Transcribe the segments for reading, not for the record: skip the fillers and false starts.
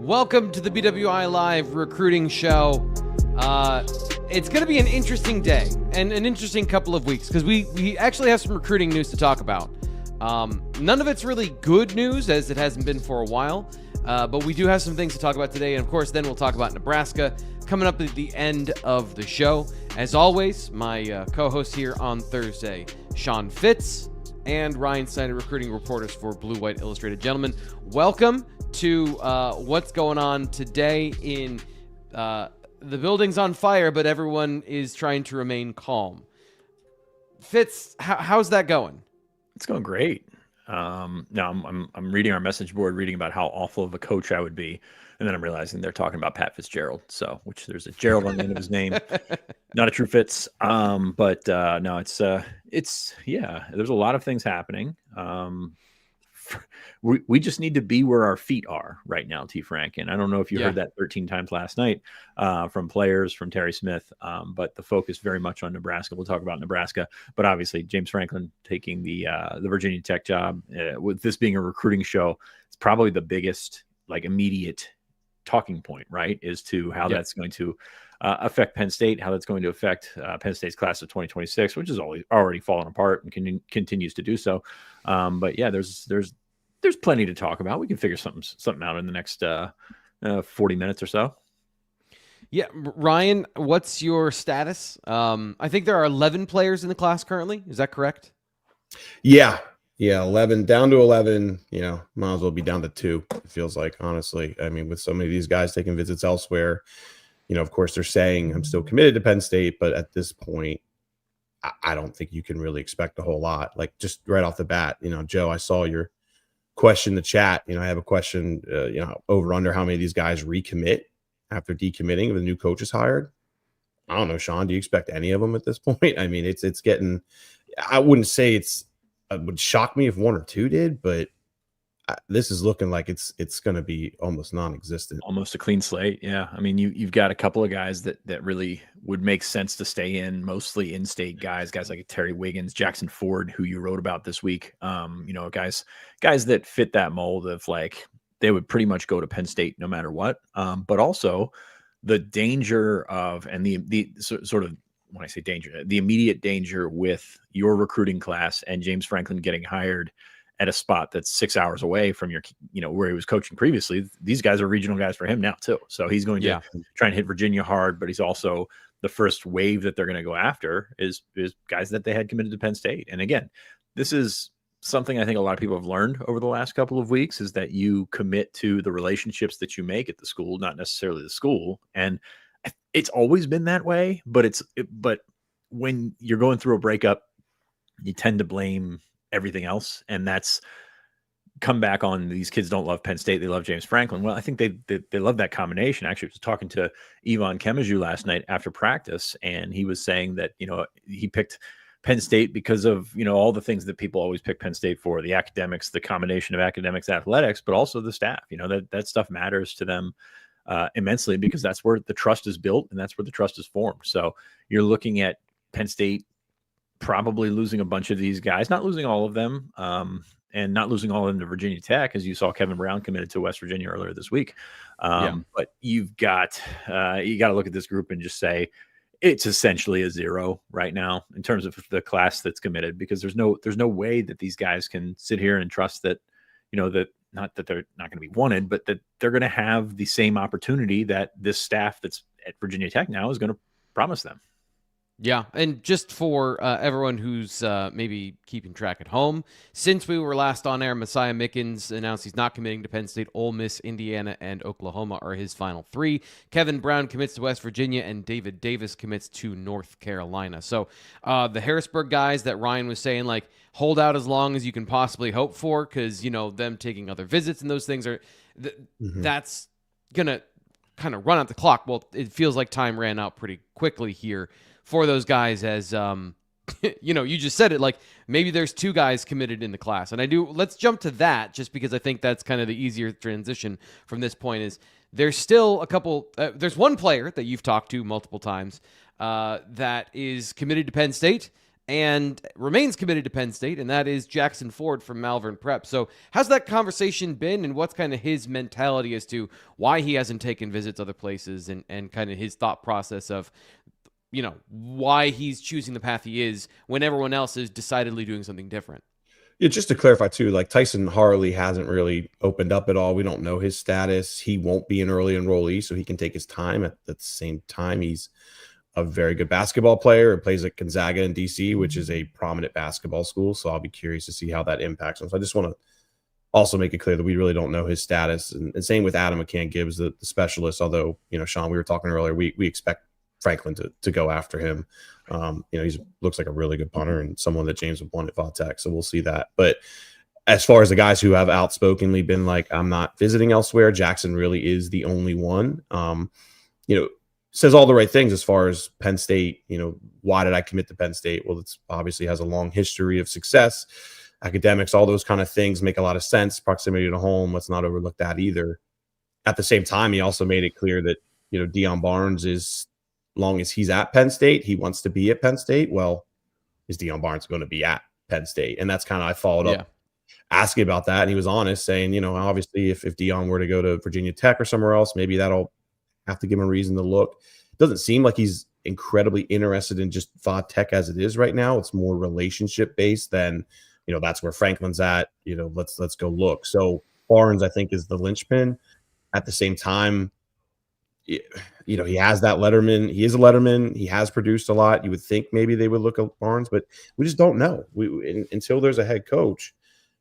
Welcome to the BWI Live Recruiting Show. It's going to be an interesting day and an interesting couple of weeks because we actually have some recruiting news to talk about. None of it's really good news, as it hasn't been for a while, but we do have some things to talk about today. And, of course, then we'll talk about Nebraska coming up at the end of the show. As always, my co-host here on Thursday, Sean Fitz, and Ryan Snyder, recruiting reporters for Blue White Illustrated. Gentlemen, welcome to what's going on today in the building's on fire, but everyone is trying to remain calm. Fitz, how's that going? It's going great. Now I'm reading our message board, reading about how awful of a coach I would be, and then I'm realizing they're talking about Pat Fitzgerald. So, which there's a Gerald on the end of his name, not a true Fitz. But no, it's there's a lot of things happening. We just need to be where our feet are right now, T. Frank. And I don't know if you heard that 13 times last night from players, from Terry Smith, but the focus very much on Nebraska. We'll talk about Nebraska, but obviously James Franklin taking the Virginia Tech job. With this being a recruiting show, it's probably the biggest, immediate talking point, right, is to how that's going to affect Penn State, how that's going to affect Penn State's class of 2026, which is already fallen apart and continues to do so. But yeah, there's plenty to talk about. We can figure something out in the next 40 minutes or so. Yeah, Ryan, what's your status? I think there are 11 players in the class currently. Is that correct? Yeah, 11, down to 11. Might as well be down to 2. It feels like, honestly. I mean, with so many of these guys taking visits elsewhere, of course, they're saying I'm still committed to Penn State, but at this point, I don't think you can really expect a whole lot. Just right off the bat, Joe, I saw your question in the chat. I have a question, over under how many of these guys recommit after decommitting if the new coach is hired. I don't know, Sean, do you expect any of them at this point? I mean, it's getting, I wouldn't say it would shock me if 1 or 2 did, but this is looking like it's going to be almost non-existent. Almost a clean slate. Yeah. I mean, you've got a couple of guys that really would make sense to stay in, mostly in-state guys like Terry Wiggins, Jackson Ford, who you wrote about this week. Guys that fit that mold of they would pretty much go to Penn State no matter what. But also the danger of, and the sort of, when I say danger, the immediate danger with your recruiting class and James Franklin getting hired at a spot that's 6 hours away from your, where he was coaching previously. These guys are regional guys for him now too. So he's going to try and hit Virginia hard, but he's also the first wave that they're going to go after is guys that they had committed to Penn State. And again, this is something I think a lot of people have learned over the last couple of weeks, is that you commit to the relationships that you make at the school, not necessarily the school. And it's always been that way, but when you're going through a breakup, you tend to blame everything else, and that's come back on these kids don't love Penn State, they love James Franklin. Well, I think they love that combination. Actually, I was talking to Yvonne Kemaju last night after practice, and he was saying that he picked Penn State because of all the things that people always pick Penn State for: the academics, the combination of academics, athletics, but also the staff. That stuff matters to them immensely, because that's where the trust is built and that's where the trust is formed. So you're looking at Penn State probably losing a bunch of these guys, not losing all of them, and not losing all of them to Virginia Tech, as you saw Kevin Brown committed to West Virginia earlier this week. But you've got you got to look at this group and just say it's essentially a 0 right now in terms of the class that's committed, because there's no way that these guys can sit here and trust that that, not that they're not going to be wanted, but that they're going to have the same opportunity that this staff that's at Virginia Tech now is going to promise them. Yeah, and just for everyone who's maybe keeping track at home, since we were last on air, Messiah Mickens announced he's not committing to Penn State. Ole Miss, Indiana, and Oklahoma are his final 3. Kevin Brown commits to West Virginia, and David Davis commits to North Carolina. So the Harrisburg guys that Ryan was saying, hold out as long as you can possibly hope for, because, them taking other visits and those things are that's going to kind of run out the clock. Well, it feels like time ran out pretty quickly here for those guys, as you just said it, maybe there's 2 guys committed in the class. And let's jump to that, just because I think that's kind of the easier transition from this point. Is there's still a couple, there's one player that you've talked to multiple times that is committed to Penn State, and remains committed to Penn State, and that is Jackson Ford from Malvern Prep. So how's that conversation been, and what's kind of his mentality as to why he hasn't taken visits other places, and kind of his thought process of, why he's choosing the path he is when everyone else is decidedly doing something different? Yeah, just to clarify too, like Tyson Harley hasn't really opened up at all. We don't know his status. He won't be an early enrollee, so he can take his time. At the same time, he's a very good basketball player and plays at Gonzaga in DC, which is a prominent basketball school. So I'll be curious to see how that impacts him. So I just want to also make it clear that we really don't know his status. And same with Adam McCann-Gibbs, the specialist, although, Sean, we were talking earlier, we expect Franklin to go after him. He looks like a really good punter and someone that James would want at Va-Tech. So we'll see that. But as far as the guys who have outspokenly been like, I'm not visiting elsewhere, Jackson really is the only one. Says all the right things as far as Penn State. Why did I commit to Penn State? Well, it's obviously has a long history of success. Academics, all those kind of things make a lot of sense. Proximity to home, let's not overlook that either. At the same time, he also made it clear that, Deion Barnes is, long as he's at Penn State, he wants to be at Penn State. Well, is Deion Barnes going to be at Penn State? And that's kind of, I followed up asking about that. And he was honest, saying, obviously if Deion were to go to Virginia Tech or somewhere else, maybe that'll have to give him a reason to look. It doesn't seem like he's incredibly interested in just Va-Tech as it is right now. It's more relationship based than, that's where Franklin's at. Let's go look. So Barnes, I think, is the linchpin. At the same time, he has that Letterman. He is a Letterman. He has produced a lot. You would think maybe they would look at Barnes, but we just don't know. Until there's a head coach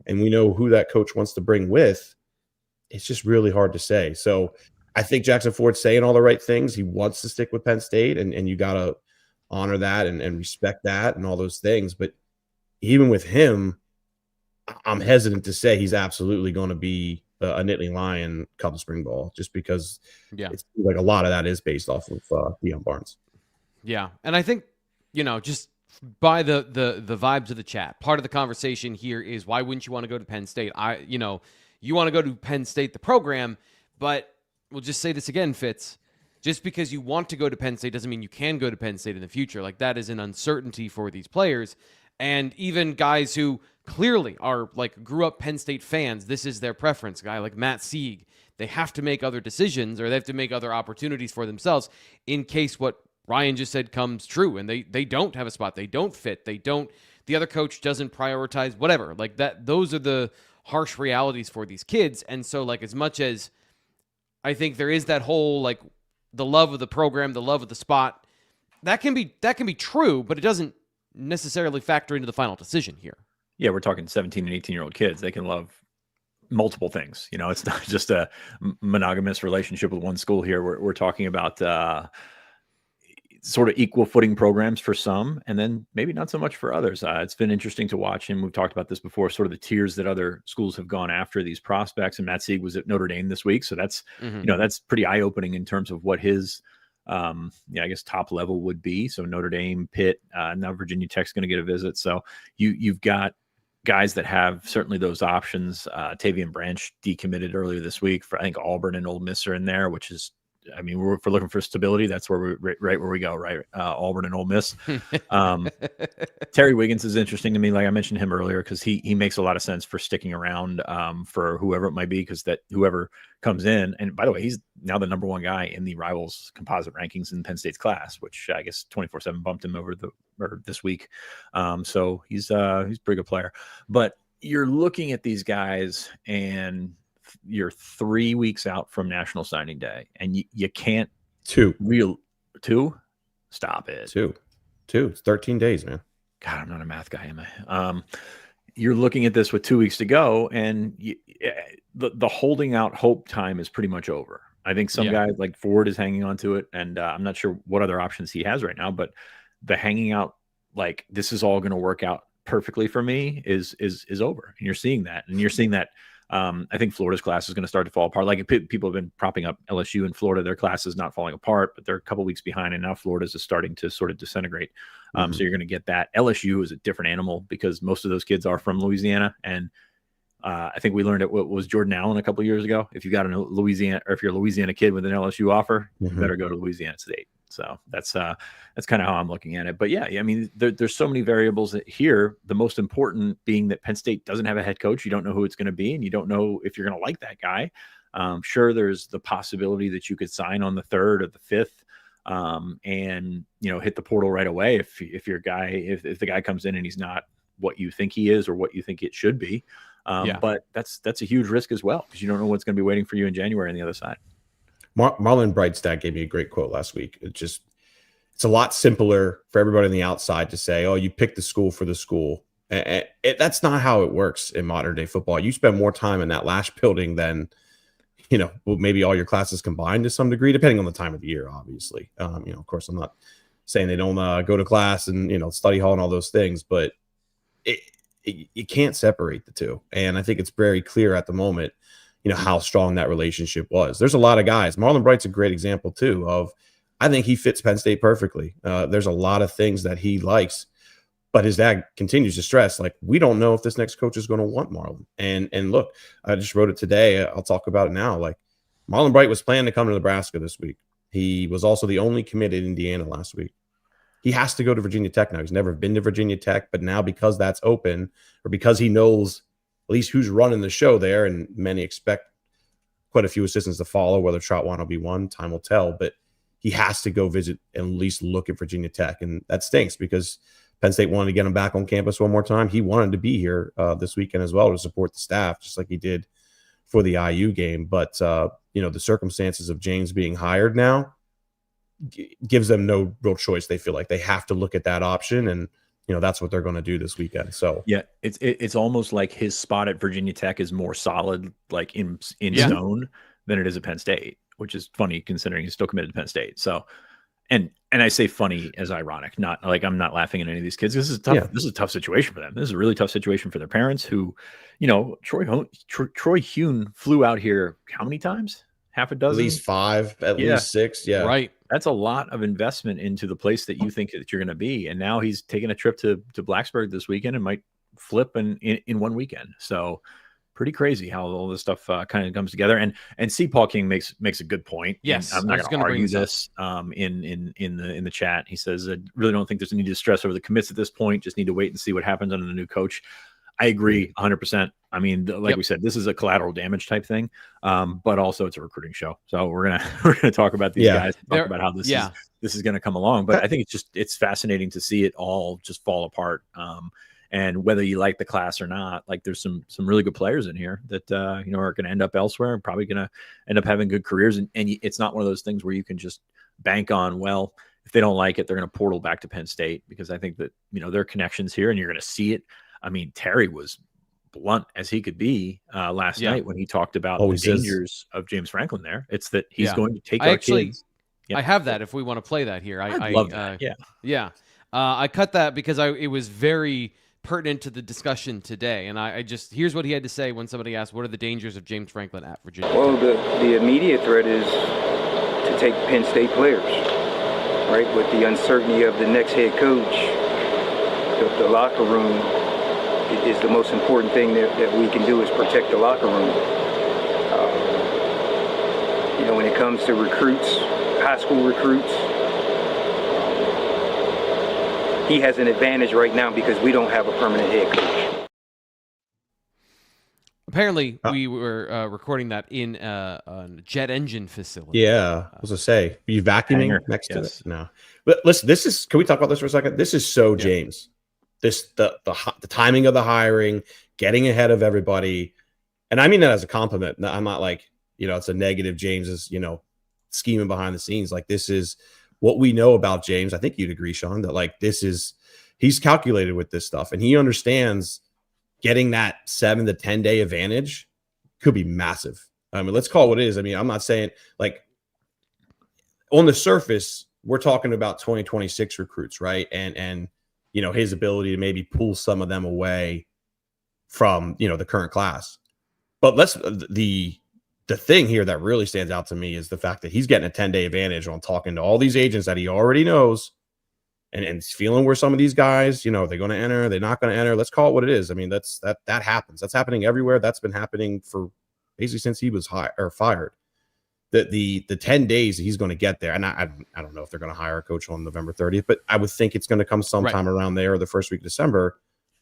and we know who that coach wants to bring with, it's just really hard to say. So I think Jackson Ford's saying all the right things. He wants to stick with Penn State, and you got to honor that and respect that and all those things. But even with him, I'm hesitant to say he's absolutely going to be a Nittany Lion come spring ball, just because it's like a lot of that is based off of Deion Barnes. Yeah, and I think, just by the vibes of the chat, part of the conversation here is, why wouldn't you want to go to Penn State? You want to go to Penn State, the program, but we'll just say this again, Fitz. Just because you want to go to Penn State doesn't mean you can go to Penn State in the future. Like, that is an uncertainty for these players. And even guys who clearly are grew up Penn State fans, this is their preference. A guy like Matt Sieg, they have to make other decisions, or they have to make other opportunities for themselves in case what Ryan just said comes true. And they don't have a spot. They don't fit. The other coach doesn't prioritize whatever. Like that, those are the harsh realities for these kids. And so as much as I think there is that whole the love of the program, the love of the spot, that can be true, but it doesn't necessarily factor into the final decision here. Yeah, we're talking 17 and 18-year-old kids. They can love multiple things. It's not just a monogamous relationship with one school here. We're talking about sort of equal footing programs for some, and then maybe not so much for others. It's been interesting to watch, and we've talked about this before, sort of the tiers that other schools have gone after these prospects. And Matt Sieg was at Notre Dame this week. So that's, that's pretty eye-opening in terms of what his, I guess top level would be. So Notre Dame, Pitt, now Virginia Tech's going to get a visit. So you've got guys that have certainly those options. Tavian Branch decommitted earlier this week. I think Auburn and Ole Miss are in there, which is, if we're looking for stability, that's where right where we go, right? Auburn and Ole Miss. Terry Wiggins is interesting to me. Like I mentioned him earlier, because he makes a lot of sense for sticking around for whoever it might be, because that whoever comes in. And by the way, he's now the number one guy in the Rivals composite rankings in Penn State's class, which I guess 24/7 bumped him over this week. So he's a pretty good player. But you're looking at these guys, and you're 3 weeks out from National Signing Day, and you can't two. Stop it. Two. It's 13 days, man. God, I'm not a math guy, am I? You're looking at this with 2 weeks to go, and the holding out hope time is pretty much over. I think some guys like Ford is hanging on to it, and I'm not sure what other options he has right now, but the hanging out, like this is all going to work out perfectly for me, is over. And you're seeing that, I think Florida's class is going to start to fall apart. Like people have been propping up LSU and Florida, their class is not falling apart, but they're a couple weeks behind, and now Florida's is starting to sort of disintegrate. So you're going to get that. LSU is a different animal because most of those kids are from Louisiana, and I think we learned it was Jordan Allen a couple of years ago. If you got a Louisiana, or if you're a Louisiana kid with an LSU offer, you better go to Louisiana State. So that's kind of how I'm looking at it. But yeah, I mean, there's so many variables here. The most important being that Penn State doesn't have a head coach. You don't know who it's going to be, and you don't know if you're going to like that guy. Sure, there's the possibility that you could sign on the 3rd or the 5th, and hit the portal right away if the guy comes in and he's not what you think he is or what you think it should be. But that's a huge risk as well, because you don't know what's going to be waiting for you in January on the other side. Marlon Brightstad gave me a great quote last week. It's a lot simpler for everybody on the outside to say, oh, you pick the school for the school. That's not how it works in modern day football. You spend more time in that Lash building than, maybe all your classes combined to some degree, depending on the time of the year, obviously. Of course, I'm not saying they don't go to class and, study hall and all those things, but you can't separate the two. And I think it's very clear at the moment, how strong that relationship was. There's a lot of guys. Marlon Bright's a great example too of, I think he fits Penn State perfectly. There's a lot of things that he likes, but his dad continues to stress, like, we don't know if this next coach is going to want Marlon. And look, I just wrote it today. I'll talk about it now. Like, Marlon Bright was planning to come to Nebraska this week. He was also the only committed in Indiana last week. He has to go to Virginia Tech now. He's never been to Virginia Tech, but now because that's open, or because he knows at least who's running the show there, and many expect quite a few assistants to follow, whether Troutwine will be one, time will tell, but he has to go visit and at least look at Virginia Tech. And that stinks because Penn State wanted to get him back on campus one more time. He wanted to be here this weekend as well to support the staff, just like he did for the IU game. But, the circumstances of James being hired now gives them no real choice. They feel like they have to look at that option, and that's what they're going to do this weekend. So yeah, it's almost like his spot at Virginia Tech is more solid, like in stone, than it is at Penn State, which is funny considering he's still committed to Penn State. So, and I say funny as ironic, not like I'm not laughing at any of these kids. This is tough. Yeah. This is a tough situation for them. This is a really tough situation for their parents who, Troy Hune flew out here how many times? Half a dozen? At least 5, at least 6. Yeah. Right. That's a lot of investment into the place that you think that you're going to be. And now he's taking a trip to Blacksburg this weekend and might flip in one weekend. So pretty crazy how all this stuff kind of comes together. And C. Paul King makes a good point. Yes. And I'm not going to argue this in the chat. He says, I really don't think there's any distress over the commits at this point. Just need to wait and see what happens under the new coach. I agree 100%. I mean, like we said, this is a collateral damage type thing, but also it's a recruiting show. So we're gonna talk about these guys, talk about how this is going to come along. But I think it's fascinating to see it all just fall apart. And whether you like the class or not, like there's some really good players in here that are going to end up elsewhere and probably going to end up having good careers. And it's not one of those things where you can just bank on, well, if they don't like it, they're going to portal back to Penn State, because I think that there are connections here, and you're going to see it. I mean, Terry was blunt as he could be last night when he talked about the dangers of James Franklin there. It's that he's going to take our kids. I have that if we want to play that here. I love that. I cut that because it was very pertinent to the discussion today. And I just, here's what he had to say when somebody asked, what are the dangers of James Franklin at Virginia? Well, the immediate threat is to take Penn State players, right? With the uncertainty of the next head coach, the locker room is the most important thing that we can do, is protect the locker room. When it comes to recruits, high school recruits, he has an advantage right now because we don't have a permanent head coach. Apparently, we were recording that in a jet engine facility. Yeah, I was going to say, are you vacuuming next to it? No. But listen, can we talk about this for a second? This is so James. The timing of the hiring, getting ahead of everybody. And I mean that as a compliment. I'm not like, it's a negative. James is, scheming behind the scenes. Like, this is what we know about James. I think you'd agree, Sean, that like he's calculated with this stuff, and he understands getting that 7 to 10 day advantage could be massive. I mean, let's call it what it is. I mean, I'm not saying like on the surface, we're talking about 2026 recruits, right? And his ability to maybe pull some of them away from, the current class. But the thing here that really stands out to me is the fact that he's getting a 10-day advantage on talking to all these agents that he already knows and feeling where some of these guys, they're going to enter, they're not going to enter. Let's call it what it is. I mean, that happens. That's happening everywhere. That's been happening for basically since he was fired. the 10 days he's going to get there. And I don't know if they're going to hire a coach on November 30th, but I would think it's going to come sometime around there or the first week of December.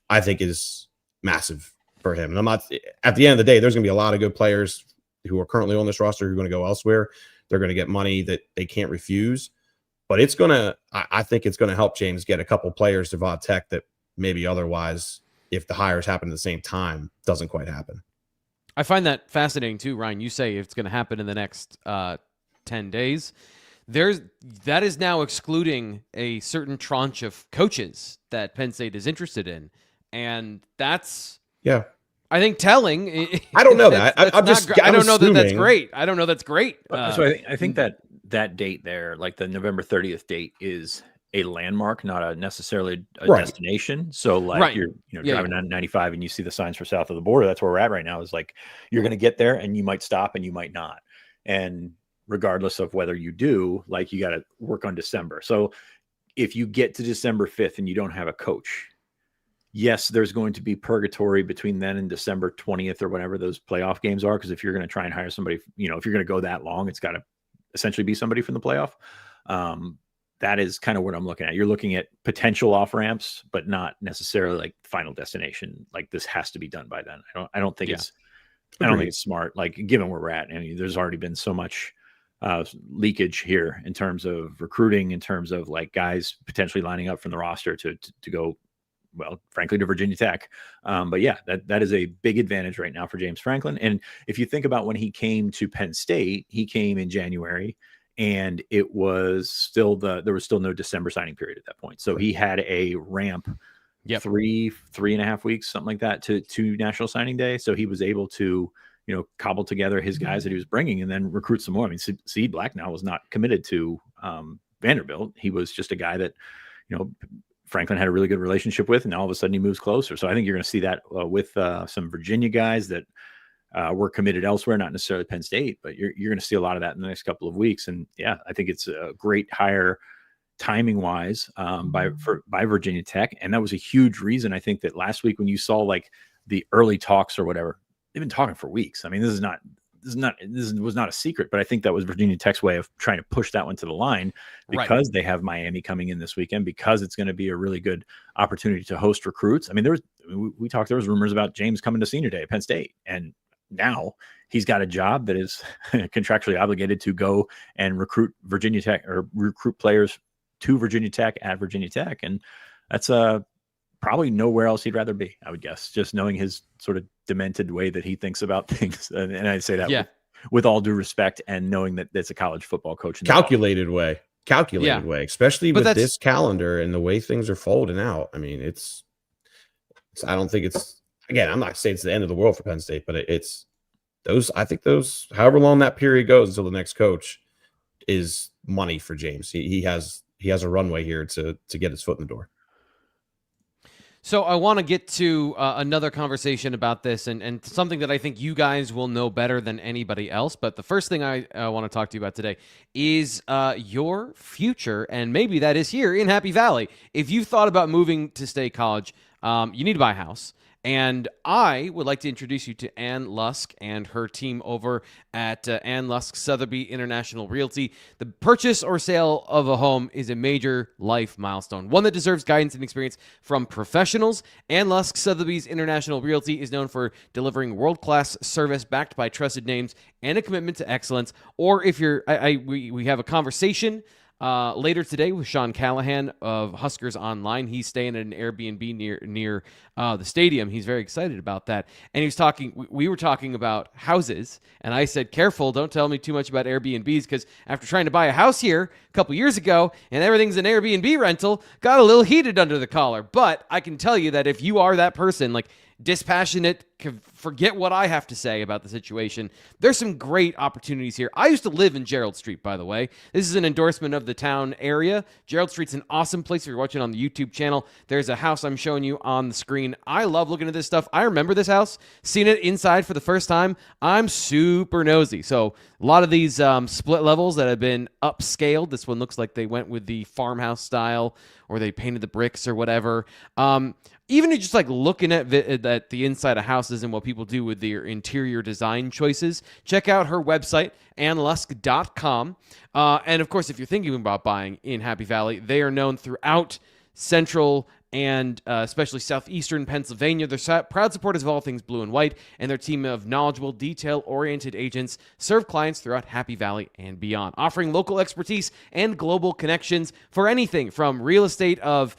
I think is massive for him. And I'm not, at the end of the day, there's going to be a lot of good players who are currently on this roster who are going to go elsewhere. They're going to get money that they can't refuse. But it's going to, I think it's going to help James get a couple players to Va Tech that maybe otherwise, if the hires happen at the same time, doesn't quite happen. I find that fascinating too, Ryan. You say it's going to happen in the next 10 days. That is now excluding a certain tranche of coaches that Penn State is interested in. And that's, I think, telling. I don't know that. I don't know that that's great. I don't know that's great. So I think that date there, like the November 30th date, is a landmark, not necessarily a destination. So like you're driving down 95 and you see the signs for south of the border. That's where we're at right now. Is like you're going to get there and you might stop and you might not. And regardless of whether you do, like you got to work on December. So if you get to December 5th and you don't have a coach, yes, there's going to be purgatory between then and December 20th or whatever those playoff games are. Because if you're going to try and hire somebody, if you're going to go that long, it's got to essentially be somebody from the playoff. That is kind of what I'm looking at. You're looking at potential off ramps, but not necessarily like final destination. Like this has to be done by then. I don't think it's smart. Like given where we're at, I mean, there's already been so much leakage here in terms of recruiting, in terms of like guys potentially lining up from the roster to go, well, frankly, to Virginia Tech. But yeah, that is a big advantage right now for James Franklin. And if you think about when he came to Penn State, he came in January and it was still there was still no December signing period at that point. So he had a ramp, 3.5 weeks, something like that to National Signing Day. So he was able to, cobble together his guys that he was bringing and then recruit some more. I mean, Saeed Blacknell was not committed to Vanderbilt. He was just a guy that, Franklin had a really good relationship with, and now all of a sudden he moves closer. So I think you're going to see that with some Virginia guys that were committed elsewhere, not necessarily Penn State, but you're going to see a lot of that in the next couple of weeks. And yeah, I think it's a great hire timing wise by Virginia Tech. And that was a huge reason. I think that last week when you saw like the early talks or whatever, they've been talking for weeks. I mean, this was not a secret, but I think that was Virginia Tech's way of trying to push that one to the line because they have Miami coming in this weekend, because it's going to be a really good opportunity to host recruits. I mean, there was rumors about James coming to senior day at Penn State, and now he's got a job that is contractually obligated to go and recruit Virginia Tech or recruit players to Virginia Tech at Virginia Tech. And that's probably nowhere else he'd rather be, I would guess, just knowing his sort of demented way that he thinks about things. And I say that with all due respect, and knowing that it's a college football coach. Calculated way, especially with this calendar and the way things are folding out. I mean, I don't think it's, again, I'm not saying it's the end of the world for Penn State, but I think those, however long that period goes until the next coach, is money for James. He has a runway here to get his foot in the door. So I want to get to another conversation about this and something that I think you guys will know better than anybody else. But the first thing I want to talk to you about today is your future, and maybe that is here in Happy Valley. If you've thought about moving to State College, you need to buy a house. And I would like to introduce you to Ann Lusk and her team over at Ann Lusk Sotheby International Realty. The purchase or sale of a home is a major life milestone, one that deserves guidance and experience from professionals. Ann Lusk Sotheby's International Realty is known for delivering world-class service backed by trusted names and a commitment to excellence. Or if we have a conversation later today with Sean Callahan of Huskers Online. He's staying at an Airbnb near the stadium. He's very excited about that. And we were talking about houses, and I said, careful, don't tell me too much about Airbnbs, because after trying to buy a house here a couple years ago, and everything's an Airbnb rental, got a little heated under the collar. But I can tell you that if you are that person, like dispassionate, forget what I have to say about the situation, there's some great opportunities here. I used to live in Gerald Street, by the way. This is an endorsement of the town area. Gerald Street's an awesome place if you're watching on the YouTube channel. There's a house I'm showing you on the screen. I love looking at this stuff. I remember this house, seeing it inside for the first time. I'm super nosy. So a lot of these split levels that have been upscaled. This one looks like they went with the farmhouse style, or they painted the bricks or whatever. Even just like looking at the inside of houses houses and what people do with their interior design choices, check out her website, annlusk.com. And of course, if you're thinking about buying in Happy Valley, they are known throughout Central and especially southeastern Pennsylvania. They're proud supporters of all things blue and white, and their team of knowledgeable, detail-oriented agents serve clients throughout Happy Valley and beyond, offering local expertise and global connections for anything from real estate of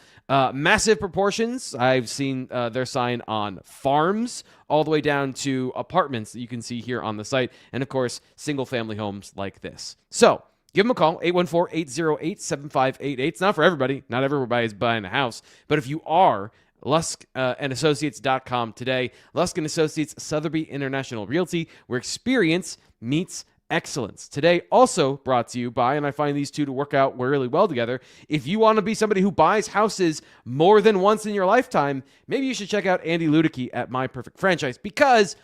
massive proportions. I've seen their sign on farms all the way down to apartments that you can see here on the site, and of course, single-family homes like this. So, give them a call, 814-808-7588. It's not for everybody. Not everybody is buying a house. But if you are, LuskandAssociates.com today. Lusk & Associates, Sotheby International Realty, where experience meets excellence. Today also brought to you by, and I find these two to work out really well together, if you want to be somebody who buys houses more than once in your lifetime, maybe you should check out Andy Ludicky at My Perfect Franchise, because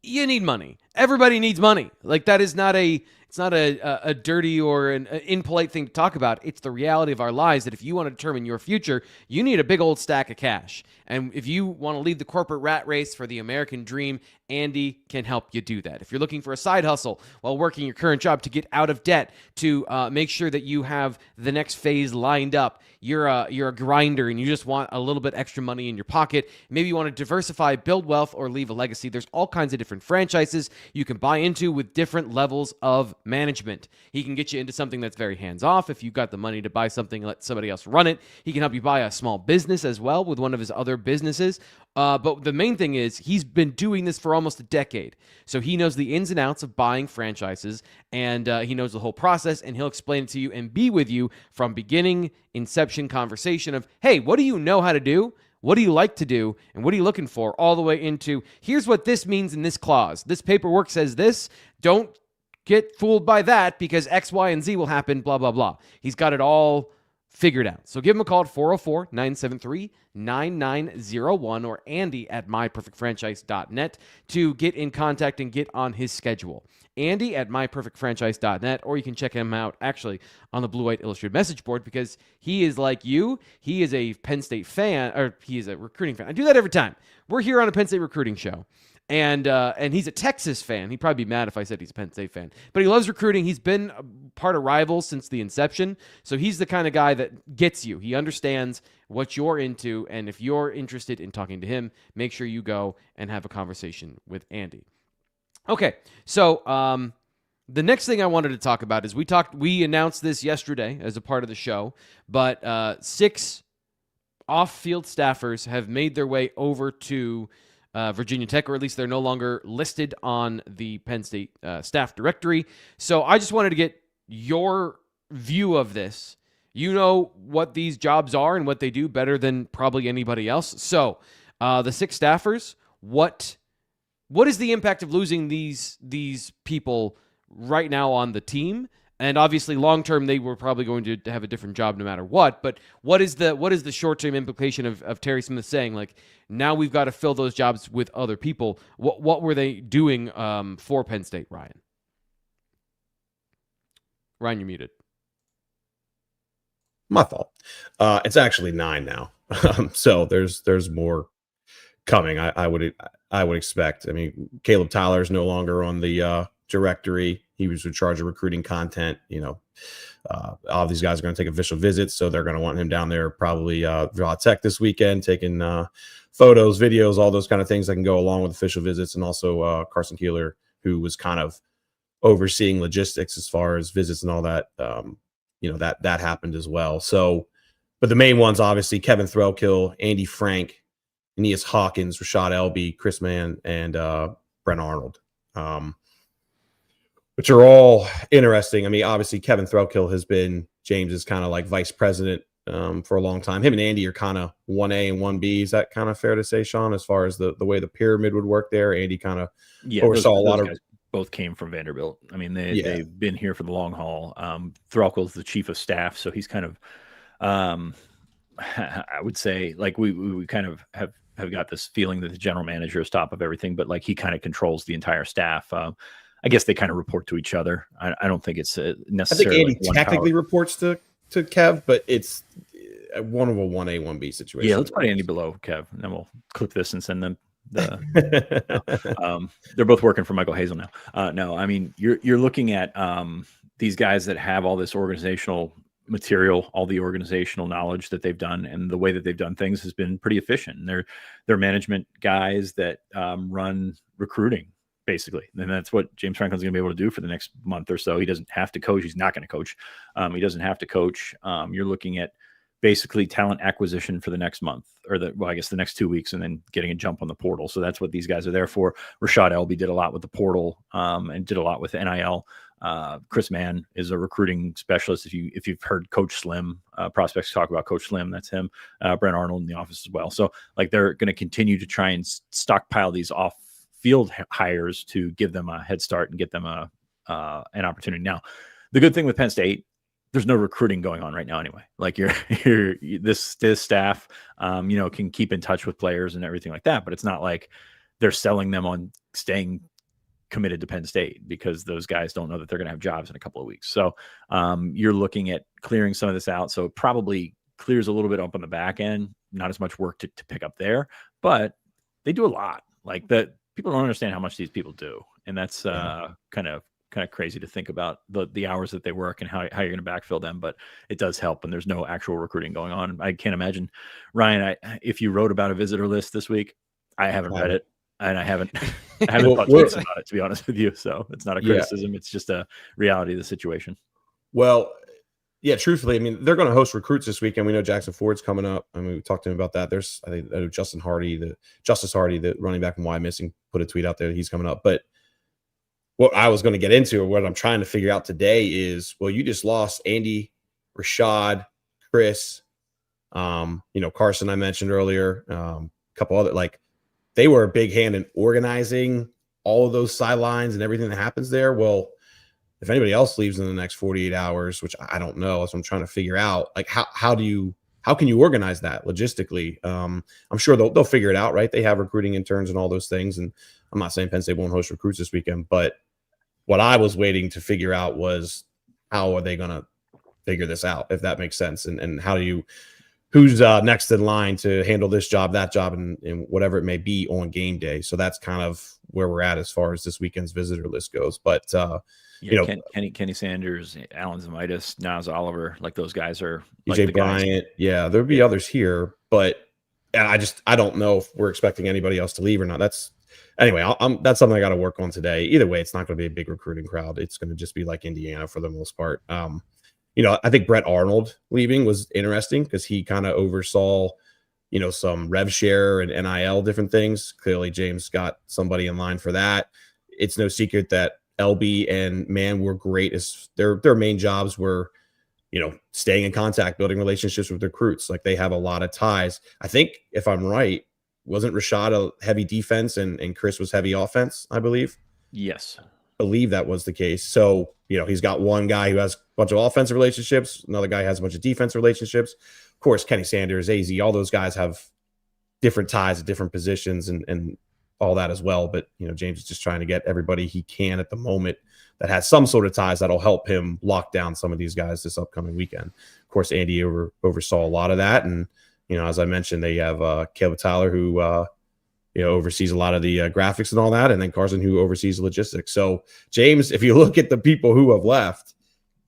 you need money. Everybody needs money. Like, that is not it's not a dirty or an impolite thing to talk about. It's the reality of our lives that if you want to determine your future, you need a big old stack of cash. And if you want to leave the corporate rat race for the American dream, Andy can help you do that. If you're looking for a side hustle while working your current job to get out of debt, to make sure that you have the next phase lined up, you're a grinder and you just want a little bit extra money in your pocket. Maybe you want to diversify, build wealth, or leave a legacy. There's all kinds of different franchises you can buy into with different levels of management. He can get you into something that's very hands-off. If you've got the money to buy something, let somebody else run it. He can help you buy a small business as well with one of his other businesses. But the main thing is he's been doing this for almost a decade. So he knows the ins and outs of buying franchises, and he knows the whole process, and he'll explain it to you and be with you from beginning, inception conversation of, hey, what do you know how to do? What do you like to do? And what are you looking for? All the way into, here's what this means in this clause. This paperwork says this. Don't get fooled by that because X, Y, and Z will happen, blah, blah, blah. He's got it all figured out. So give him a call at 404-973-9901 or Andy at myperfectfranchise.net to get in contact and get on his schedule. Andy at myperfectfranchise.net, or you can check him out actually on the Blue White Illustrated message board, because he is like you. He is a Penn State fan, or he is a recruiting fan. I do that every time. We're here on a Penn State recruiting show. And he's a Texas fan. He'd probably be mad if I said he's a Penn State fan. But he loves recruiting. He's been a part of Rivals since the inception. So he's the kind of guy that gets you. He understands what you're into. And if you're interested in talking to him, make sure you go and have a conversation with Andy. Okay, so the next thing I wanted to talk about is we announced this yesterday as a part of the show, but 6 off-field staffers have made their way over to Virginia Tech, or at least they're no longer listed on the Penn State staff directory. So I just wanted to get your view of this. You know what these jobs are and what they do better than probably anybody else. So the 6 staffers, what is the impact of losing these people right now on the team? And obviously, long term, they were probably going to have a different job no matter what. But what is the short term implication of Terry Smith saying, like, now we've got to fill those jobs with other people? What were they doing for Penn State, Ryan? Ryan, you're muted. My fault. It's actually 9 now. So there's more coming. I would expect. I mean, Caleb Tyler is no longer on the directory. He was in charge of recruiting content. You know, all these guys are going to take official visits, so they're going to want him down there probably Raw Tech this weekend, taking photos, videos, all those kind of things that can go along with official visits. And also Carson Keeler, who was kind of overseeing logistics as far as visits and all that. That happened as well. So, but the main ones, obviously, Kevin Threlkill, Andy Frank, Aeneas Hawkins, Rashad Elby, Chris Mann, and Brent Arnold. Which are all interesting. I mean, obviously, Kevin Threlkill has been James's kind of like vice president for a long time. Him and Andy are kind of 1A and 1B. Is that kind of fair to say, Sean, as far as the way the pyramid would work there? Andy kind of oversaw a lot of. Both came from Vanderbilt. I mean, they've been here for the long haul. Threlkill's the chief of staff, so he's kind of, I would say, like we kind of have got this feeling that the general manager is top of everything, but like he kind of controls the entire staff. I guess they kind of report to each other. I don't think it's necessarily. I think Andy technically reports to Kev, but it's one of a 1A, 1B situation. Yeah, let's put Andy below Kev, and then we'll clip this and send them They're both working for Michael Hazel now. No, I mean, you're looking at these guys that have all this organizational material, all the organizational knowledge that they've done, and the way that they've done things has been pretty efficient. And they're management guys that run recruiting, basically. And that's what James Franklin's going to be able to do for the next month or so. He doesn't have to coach. He's not going to coach. He doesn't have to coach. You're looking at basically talent acquisition for the next month, or I guess the next 2 weeks, and then getting a jump on the portal. So that's what these guys are there for. Rashad Elby did a lot with the portal and did a lot with NIL. Chris Mann is a recruiting specialist. If you've heard Coach Slim, prospects talk about Coach Slim, that's him. Brent Arnold in the office as well. So like they're going to continue to try and stockpile these off-field hires to give them a head start and get them an opportunity. Now, the good thing with Penn State, there's no recruiting going on right now anyway. Like this staff, can keep in touch with players and everything like that, but it's not like they're selling them on staying committed to Penn State, because those guys don't know that they're going to have jobs in a couple of weeks. So you're looking at clearing some of this out. So it probably clears a little bit up on the back end, not as much work to pick up there, but they do a lot. Like that, people don't understand how much these people do. And that's kind of crazy to think about the hours that they work and how you're going to backfill them, but it does help. And there's no actual recruiting going on. I can't imagine, Ryan, if you wrote about a visitor list this week, I haven't read it, and I haven't thought twice about it, to be honest with you. So it's not a criticism. Yeah. It's just a reality of the situation. Well, yeah, truthfully, I mean, they're going to host recruits this weekend. We know Jackson Ford's coming up. I mean, we talked to him about that. There's, I think, Justice Hardy, the running back from Wyoming, put a tweet out there that he's coming up. But what I was going to get into, or what I'm trying to figure out today, is, well, you just lost Andy, Rashad, Chris, Carson I mentioned earlier, a couple other, like, they were a big hand in organizing all of those sidelines and everything that happens there. Well, if anybody else leaves in the next 48 hours, which I don't know, that's what I'm trying to figure out. Like, how can you organize that logistically? I'm sure they'll figure it out, right? They have recruiting interns and all those things. And I'm not saying Penn State won't host recruits this weekend, but what I was waiting to figure out was, how are they going to figure this out, if that makes sense? And how do you, who's next in line to handle this job, that job, and whatever it may be on game day. So that's kind of where we're at as far as this weekend's visitor list goes. But Kenny Sanders, Alan Zamitis, Nas Oliver, like those guys are like EJ Bryant. Yeah, there'll be others here, but I don't know if we're expecting anybody else to leave or not. That's something I got to work on today. Either way, it's not going to be a big recruiting crowd. It's going to just be like Indiana for the most part. I think Brett Arnold leaving was interesting because he kind of oversaw, some rev share and NIL different things. Clearly, James got somebody in line for that. It's no secret that LB and Mann were great. As their main jobs were, staying in contact, building relationships with recruits. Like, they have a lot of ties. I think, if I'm right, wasn't Rashad a heavy defense and Chris was heavy offense, I believe? Yes. Believe that was the case. So, he's got one guy who has a bunch of offensive relationships. Another guy has a bunch of defensive relationships. Of course, Kenny Sanders, AZ, all those guys have different ties at different positions and all that as well. But, James is just trying to get everybody he can at the moment that has some sort of ties that'll help him lock down some of these guys this upcoming weekend. Of course, Andy oversaw a lot of that. And, as I mentioned, they have Caleb Tyler, who, oversees a lot of the graphics and all that. And then Carson, who oversees logistics. So, James, if you look at the people who have left,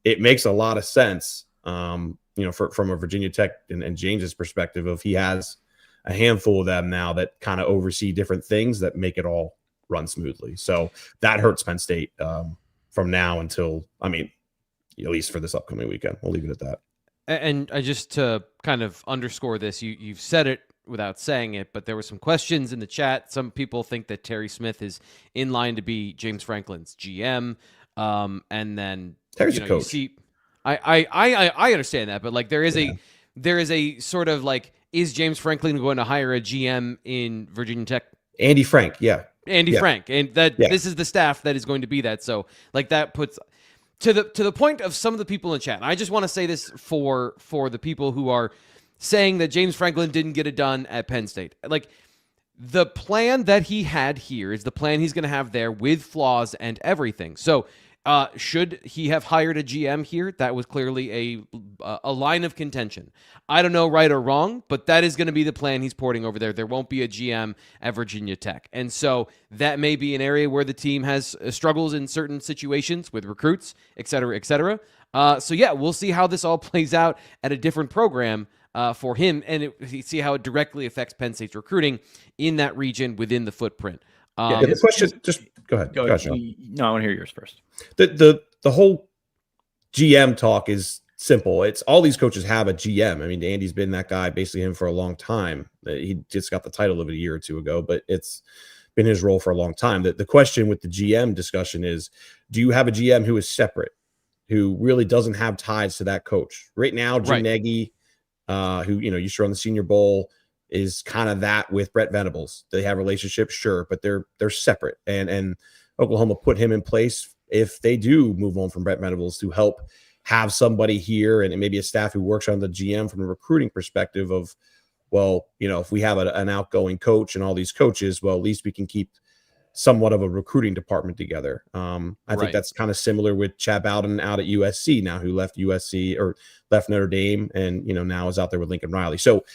it makes a lot of sense, from a Virginia Tech and James's perspective, of he has a handful of them now that kind of oversee different things that make it all run smoothly. So that hurts Penn State from now until, at least for this upcoming weekend. We'll leave it at that. And just to kind of underscore this, you've said it without saying it, but there were some questions in the chat. Some people think that Terry Smith is in line to be James Franklin's GM. And then Terry's a coach. I understand that, but like there is a sort of like, is James Franklin going to hire a GM in Virginia Tech? Andy Frank, yeah. Frank, and this is the staff that is going to be that. So like that puts to the point of some of the people in chat. And I just want to say this for the people who are saying that James Franklin didn't get it done at Penn State. Like, the plan that he had here is the plan he's going to have there with flaws and everything. So Should he have hired a GM here? That was clearly a line of contention. I don't know right or wrong, but that is going to be the plan he's porting over there. There won't be a GM at Virginia Tech. And so that may be an area where the team has struggles in certain situations with recruits, et cetera, et cetera. So yeah, we'll see how this all plays out at a different program for him, and see how it directly affects Penn State's recruiting in that region within the footprint. The question, just go ahead. No, I want to hear yours first. The whole GM talk is simple. It's all these coaches have a GM. I mean, Andy's been that guy, basically him for a long time. He just got the title of it a year or two ago, but it's been his role for a long time. The question with the GM discussion is, do you have a GM who is separate, who really doesn't have ties to that coach? Right now, Jim Nagy, who used to run the Senior Bowl, is kind of that with Brett Venables. They have relationships, sure, but they're separate. And Oklahoma put him in place if they do move on from Brett Venables to help have somebody here and maybe a staff who works on the GM from a recruiting perspective of, well, if we have an outgoing coach and all these coaches, well, at least we can keep somewhat of a recruiting department together. I think that's kind of similar with Chad Bowden out at USC now, who left USC or left Notre Dame and, now is out there with Lincoln Riley. So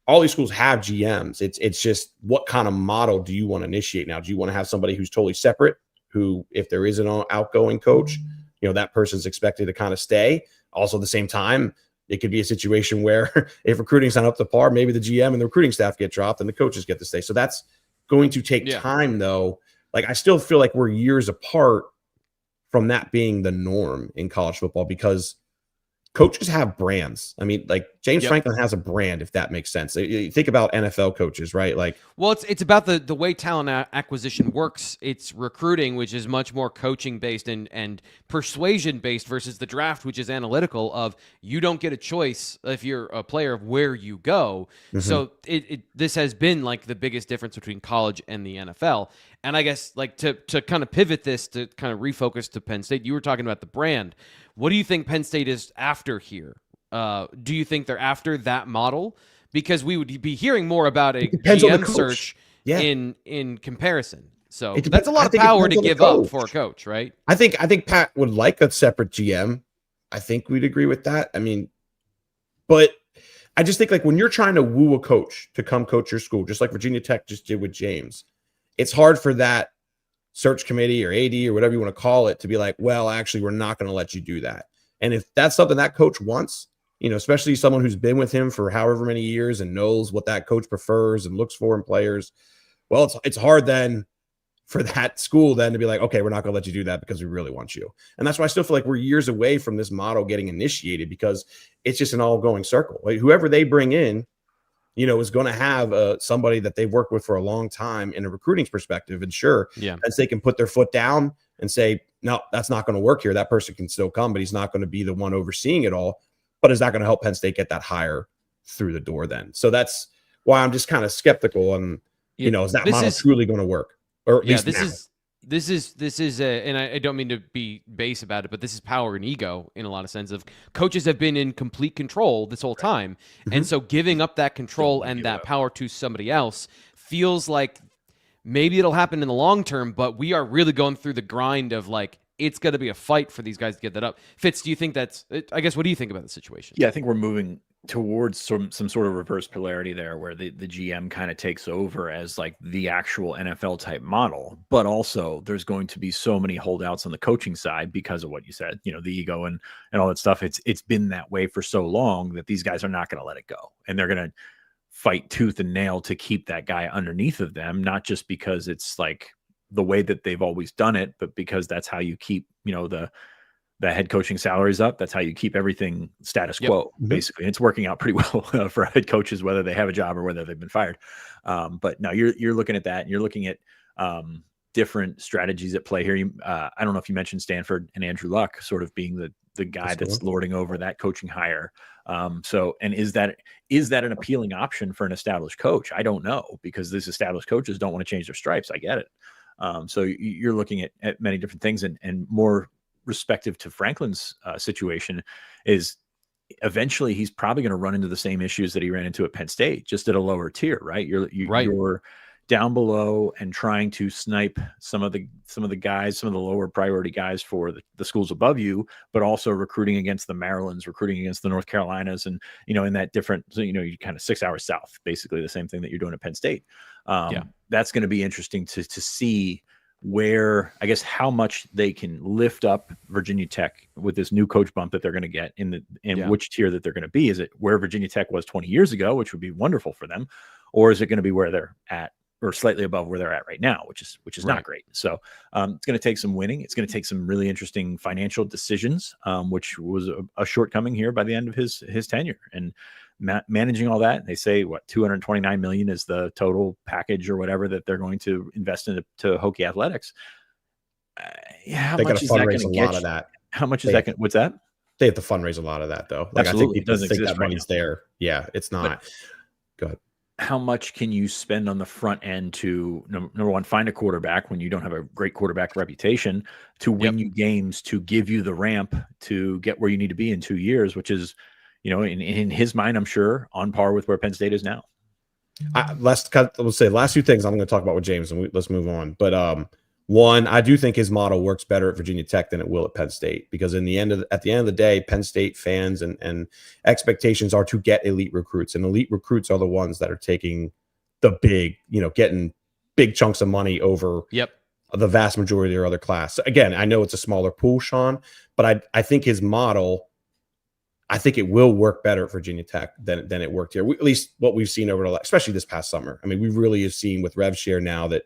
all these schools have GMs. It's just, what kind of model do you want to initiate now? Do you want to have somebody who's totally separate, who, if there is an outgoing coach, that person's expected to kind of stay? Also, at the same time, it could be a situation where if recruiting's not up to par, maybe the GM and the recruiting staff get dropped and the coaches get to stay. So that's going to take time, though. Like, I still feel like we're years apart from that being the norm in college football, because coaches have brands. I mean, like James Franklin has a brand, if that makes sense. You think about NFL coaches, right? Like, well, it's about the way talent acquisition works. It's recruiting, which is much more coaching based and persuasion based, versus the draft, which is analytical. Of, you don't get a choice if you're a player of where you go. Mm-hmm. So this has been like the biggest difference between college and the NFL. And I guess, like, to kind of pivot this, to kind of refocus to Penn State, you were talking about the brand. What do you think Penn State is after here? Do you think they're after that model? Because we would be hearing more about a GM search in comparison. So that's a lot of power to give up for a coach, right? I think Pat would like a separate GM. I think we'd agree with that. I mean, but I just think, like, when you're trying to woo a coach to come coach your school, just like Virginia Tech just did with James, it's hard for that search committee or AD or whatever you want to call it to be like, well, actually, we're not going to let you do that. And if that's something that coach wants, especially someone who's been with him for however many years and knows what that coach prefers and looks for in players, well, it's hard then for that school then to be like, okay, we're not going to let you do that because we really want you. And that's why I still feel like we're years away from this model getting initiated, because it's just an all-going circle. Like, whoever they bring in, is going to have somebody that they've worked with for a long time in a recruiting perspective. And sure, as they can put their foot down and say, no, that's not going to work here. That person can still come, but he's not going to be the one overseeing it all. But is that going to help Penn State get that hire through the door then? So that's why I'm just kind of skeptical on, is that model truly going to work? Or at least This is and I don't mean to be base about it, but this is power and ego in a lot of sense. Of coaches have been in complete control this whole time. Mm-hmm. And so giving up that control and that power to somebody else feels like maybe it'll happen in the long term, but we are really going through the grind of, like, it's going to be a fight for these guys to get that up. Fitz, do you think I guess, what do you think about the situation? Yeah, I think we're moving towards some sort of reverse polarity there, where the GM kind of takes over as like the actual NFL type model, but also there's going to be so many holdouts on the coaching side because of what you said, the ego and all that stuff. It's been that way for so long that these guys are not going to let it go, and they're going to fight tooth and nail to keep that guy underneath of them, not just because it's like the way that they've always done it, but because that's how you keep, the head coaching salaries up. That's how you keep everything status quo, basically. And it's working out pretty well for head coaches, whether they have a job or whether they've been fired. But no, you're looking at that, and you're looking at different strategies at play here. I don't know if you mentioned Stanford and Andrew Luck sort of being the guy that's lording over that coaching hire. And is that an appealing option for an established coach? I don't know, because these established coaches don't want to change their stripes. I get it. So you're looking at many different things, and more respective to Franklin's situation is eventually he's probably going to run into the same issues that he ran into at Penn State, just at a lower tier, right? You're down below and trying to snipe some of the guys, some of the lower priority guys for the schools above you, but also recruiting against the Marylands, recruiting against the North Carolinas, and in that different, you kind of 6 hours south, basically the same thing that you're doing at Penn State. That's going to be interesting to see where, I guess, how much they can lift up Virginia Tech with this new coach bump that they're going to get in which tier that they're going to be. Is it where Virginia Tech was 20 years ago, which would be wonderful for them, or is it going to be where they're at, or slightly above where they're at right now, which is right. not great. So it's going to take some winning. It's going to take some really interesting financial decisions, which was a shortcome here by the end of his tenure. And managing all that, they say what, $229 million is the total package or whatever that they're going to invest into Hokie athletics. How they much is that going to get? How much is that? What's that? They have to fundraise a lot of that, though. Absolutely. I think people think that money's there. Yeah, it's not. Go ahead. How much can you spend on the front end to, number one, find a quarterback when you don't have a great quarterback reputation, to win you games, to give you the ramp to get where you need to be in 2 years, which is, in his mind, I'm sure, on par with where Penn State is now. Last few things I'm going to talk about with James, and let's move on. But one, I do think his model works better at Virginia Tech than it will at Penn State, because at the end of the day, Penn State fans and expectations are to get elite recruits, and elite recruits are the ones that are taking the big, getting big chunks of money over the vast majority of their other class. So again, I know it's a smaller pool, Sean, but I think his model, I think it will work better at Virginia Tech than it worked here. At least what we've seen especially this past summer. I mean, we really have seen with RevShare now that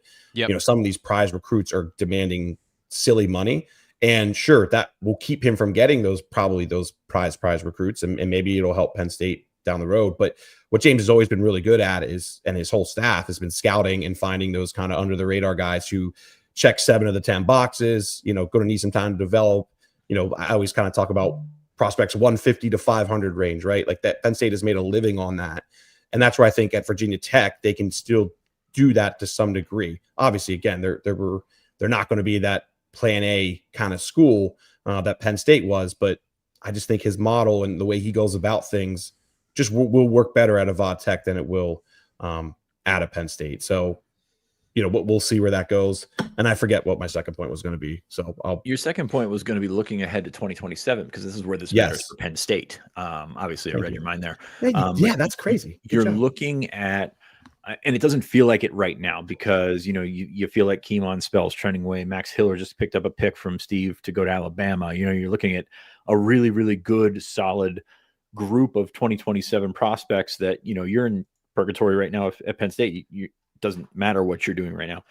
some of these prize recruits are demanding silly money, and sure, that will keep him from getting those prize recruits, and maybe it'll help Penn State down the road. But what James has always been really good at and his whole staff has been scouting and finding those kind of under the radar guys who check 7 of the 10 boxes. Going to need some time to develop. I always kind of talk about prospects 150 to 500 range, right? Like that. Penn State has made a living on that. And that's where I think at Virginia Tech, they can still do that to some degree. Obviously, again, they're not going to be that plan A kind of school that Penn State was, but I just think his model and the way he goes about things just will work better at a VOD Tech than it will at a Penn State. So, we'll see where that goes. And I forget what my second point was going to be. So your second point was going to be looking ahead to 2027, because this is where this matters for Penn State. Obviously, I read your mind there. That's crazy. You're looking at, and it doesn't feel like it right now, because you feel like Keemon Spell's trending away. Max Hiller just picked up a pick from Steve to go to Alabama. You're looking at a really, really good, solid group of 2027 prospects that you're in purgatory right now at Penn State. You doesn't matter what you're doing right now,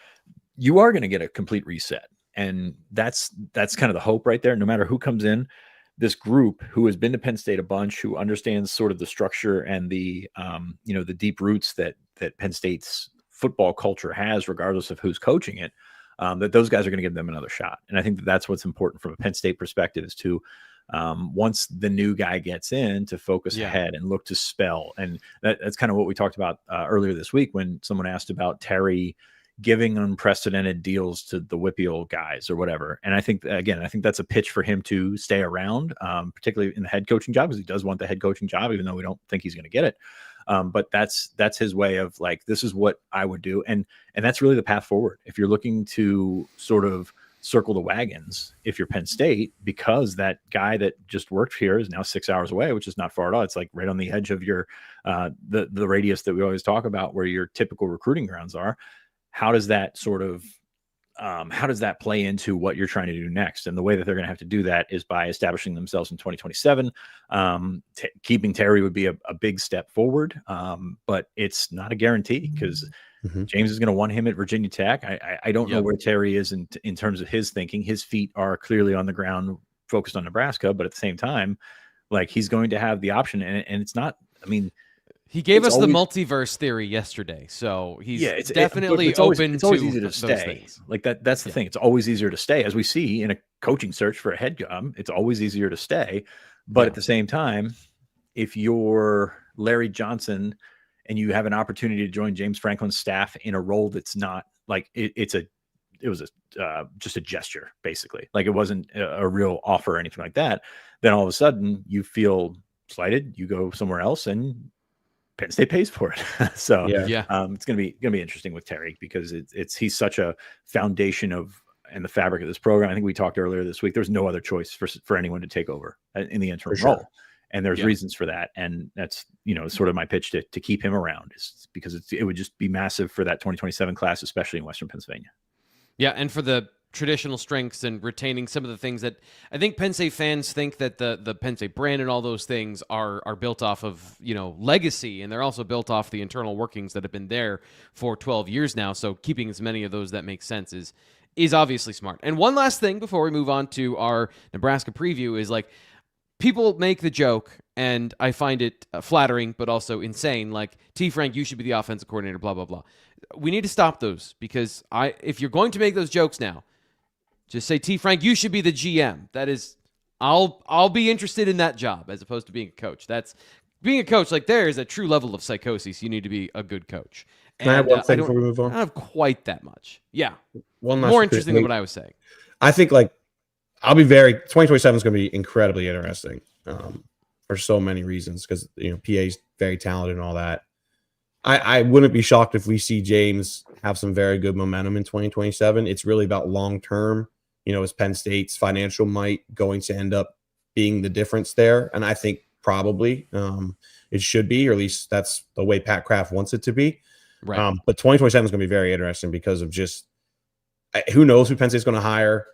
you are going to get a complete reset. And that's kind of the hope right there. No matter who comes in, this group who has been to Penn State a bunch, who understands sort of the structure and the deep roots that Penn State's football culture has, regardless of who's coaching it, that those guys are going to give them another shot. And I think that's what's important from a Penn State perspective, is to, once the new guy gets in, to focus ahead and look to spell. And that's kind of what we talked about earlier this week, when someone asked about Terry giving unprecedented deals to the WPIAL guys or whatever. And I think that's a pitch for him to stay around, particularly in the head coaching job, because he does want the head coaching job, even though we don't think he's going to get it. But that's his way of like, this is what I would do. And that's really the path forward. If you're looking to sort of circle the wagons, if you're Penn State, because that guy that just worked here is now 6 hours away, which is not far at all. It's like right on the edge of your the radius that we always talk about, where your typical recruiting grounds are. How does that sort of how does that play into what you're trying to do next? And the way that they're going to have to do that is by establishing themselves in 2027. Keeping Terry would be a big step forward, but it's not a guarantee, because James is going to want him at Virginia Tech. I don't know where Terry is in terms of his thinking. His feet are clearly on the ground, focused on Nebraska, but at the same time, like, he's going to have the option, and it's not, I mean, he gave us the multiverse theory yesterday, so he's definitely open it's always to easier to stay. Like that's the thing. It's always easier to stay, as we see in a coaching search for a head job. It's always easier to stay, but at the same time, if you're Larry Johnson and you have an opportunity to join James Franklin's staff in a role that's not like it was just a gesture, basically. Like, it wasn't a real offer or anything like that. Then all of a sudden you feel slighted. You go somewhere else, and Penn State pays for it. So Yeah. it's gonna be interesting with Terry, because he's such a foundation of and the fabric of this program. I think we talked earlier this week. There's no other choice for anyone to take over in the interim role, and there's reasons for that. And that's sort of my pitch to keep him around, is because it would just be massive for that 2027 class, especially in Western Pennsylvania. Yeah, and for the traditional strengths and retaining some of the things that I think Penn State fans think that the Penn State brand and all those things are built off of, legacy, and they're also built off the internal workings that have been there for 12 years now. So keeping as many of those that make sense is obviously smart. And one last thing before we move on to our Nebraska preview is, like, people make the joke, and I find it flattering but also insane, like, T. Frank, you should be the offensive coordinator, blah, blah, blah. We need to stop those, because if you're going to make those jokes now, just say, T. Frank, you should be the GM. That is, I'll be interested in that job as opposed to being a coach. That's being a coach. Like, there is a true level of psychosis. You need to be a good coach. Can I have one thing before we move on? I don't have quite that much. Yeah. One more interesting than what I was saying. I think, like, 2027 is going to be incredibly interesting for so many reasons, because PA is very talented and all that. I wouldn't be shocked if we see James have some very good momentum in 2027. It's really about long term. Is Penn State's financial might going to end up being the difference there? And I think probably it should be, or at least that's the way Pat Kraft wants it to be. Right. But 2027 is going to be very interesting because of just who knows who Penn State's going to hire.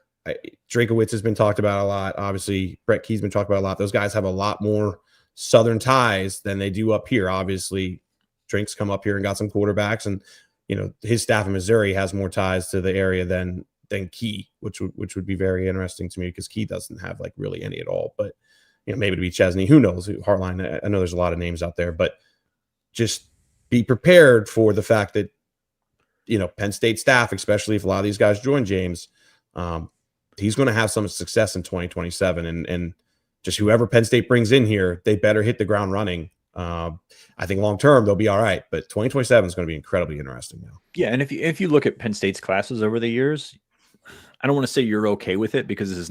Drakowitz has been talked about a lot. Obviously, Brett Key's been talked about a lot. Those guys have a lot more Southern ties than they do up here. Obviously, Drink's come up here and got some quarterbacks, and his staff in Missouri has more ties to the area than Key, which would be very interesting to me, because Key doesn't have like really any at all. But maybe to be Chesney, who knows? Hartline, I know there's a lot of names out there, but just be prepared for the fact that Penn State staff, especially if a lot of these guys join James, he's going to have some success in 2027, and just whoever Penn State brings in here, they better hit the ground running. I think long term they'll be all right, but 2027 is going to be incredibly interesting now. Yeah, and if you look at Penn State's classes over the years, I don't want to say you're okay with it, because this is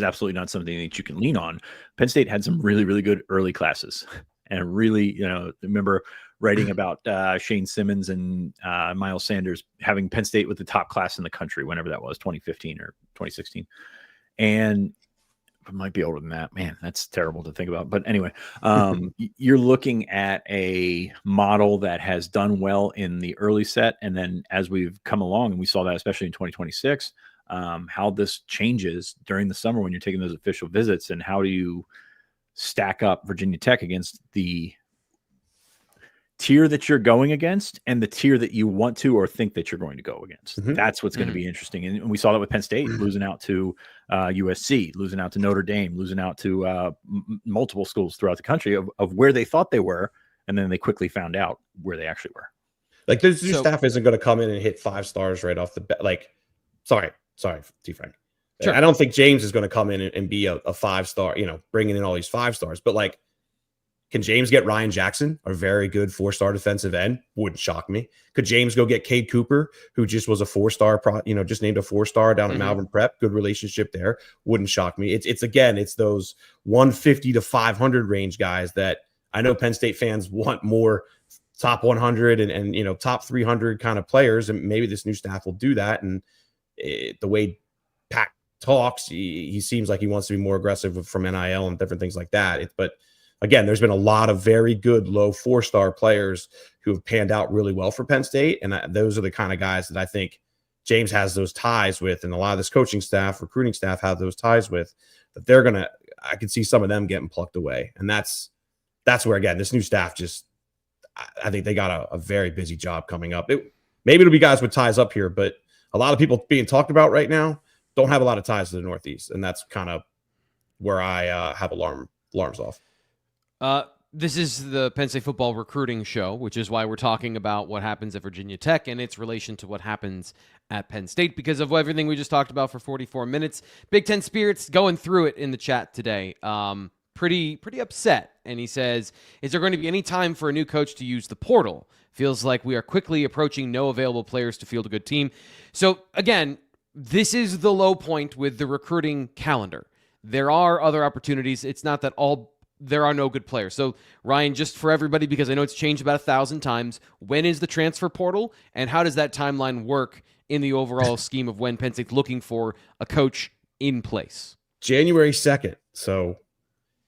absolutely not something that you can lean on. Penn State had some really, really good early classes, and really, remember writing about Shane Simmons and Miles Sanders having Penn State with the top class in the country, whenever that was, 2015 or 2016. And it might be older than that. Man, that's terrible to think about. But anyway, you're looking at a model that has done well in the early set. And then as we've come along, and we saw that especially in 2026, how this changes during the summer when you're taking those official visits, and how do you stack up Virginia Tech against the tier that you're going against and the tier that you want to or think that you're going to go against. That's what's going to be interesting. And we saw that with Penn State losing out to USC, losing out to Notre Dame, losing out to multiple schools throughout the country of where they thought they were. And then they quickly found out where they actually were. Like, this new staff isn't going to come in and hit 5 stars right off the bat. Like, sorry, T. Frank. Sure. I don't think James is going to come in and be a 5-star, bringing in all these 5 stars. But, like, can James get Ryan Jackson, a very good 4-star defensive end? Wouldn't shock me. Could James go get Cade Cooper, who just was a 4-star, just named a 4-star down at Malvern Prep? Good relationship there. Wouldn't shock me. It's those 150 to 500 range guys that I know Penn State fans want more top 100 and top 300 kind of players, and maybe this new staff will do that. And the way Pat talks, he seems like he wants to be more aggressive from NIL and different things like that. But again, there's been a lot of very good low 4-star players who have panned out really well for Penn State. And those are the kind of guys that I think James has those ties with. And a lot of this coaching staff, recruiting staff have those ties with, that I could see some of them getting plucked away. And that's where, again, this new staff I think they got a very busy job coming up. Maybe it'll be guys with ties up here, but a lot of people being talked about right now don't have a lot of ties to the Northeast. And that's kind of where I have alarms off. This is the Penn State Football Recruiting Show, which is why we're talking about what happens at Virginia Tech and its relation to what happens at Penn State, because of everything we just talked about for 44 minutes. Big Ten Spirits going through it in the chat today. Pretty upset. And he says, is there going to be any time for a new coach to use the portal? Feels like we are quickly approaching no available players to field a good team. So again, this is the low point with the recruiting calendar. There are other opportunities. It's not that all there are no good players. So, Ryan, just for everybody, because I know it's changed about 1,000 times, when is the transfer portal, and how does that timeline work in the overall scheme of when Penn State's looking for a coach in place? January 2nd. So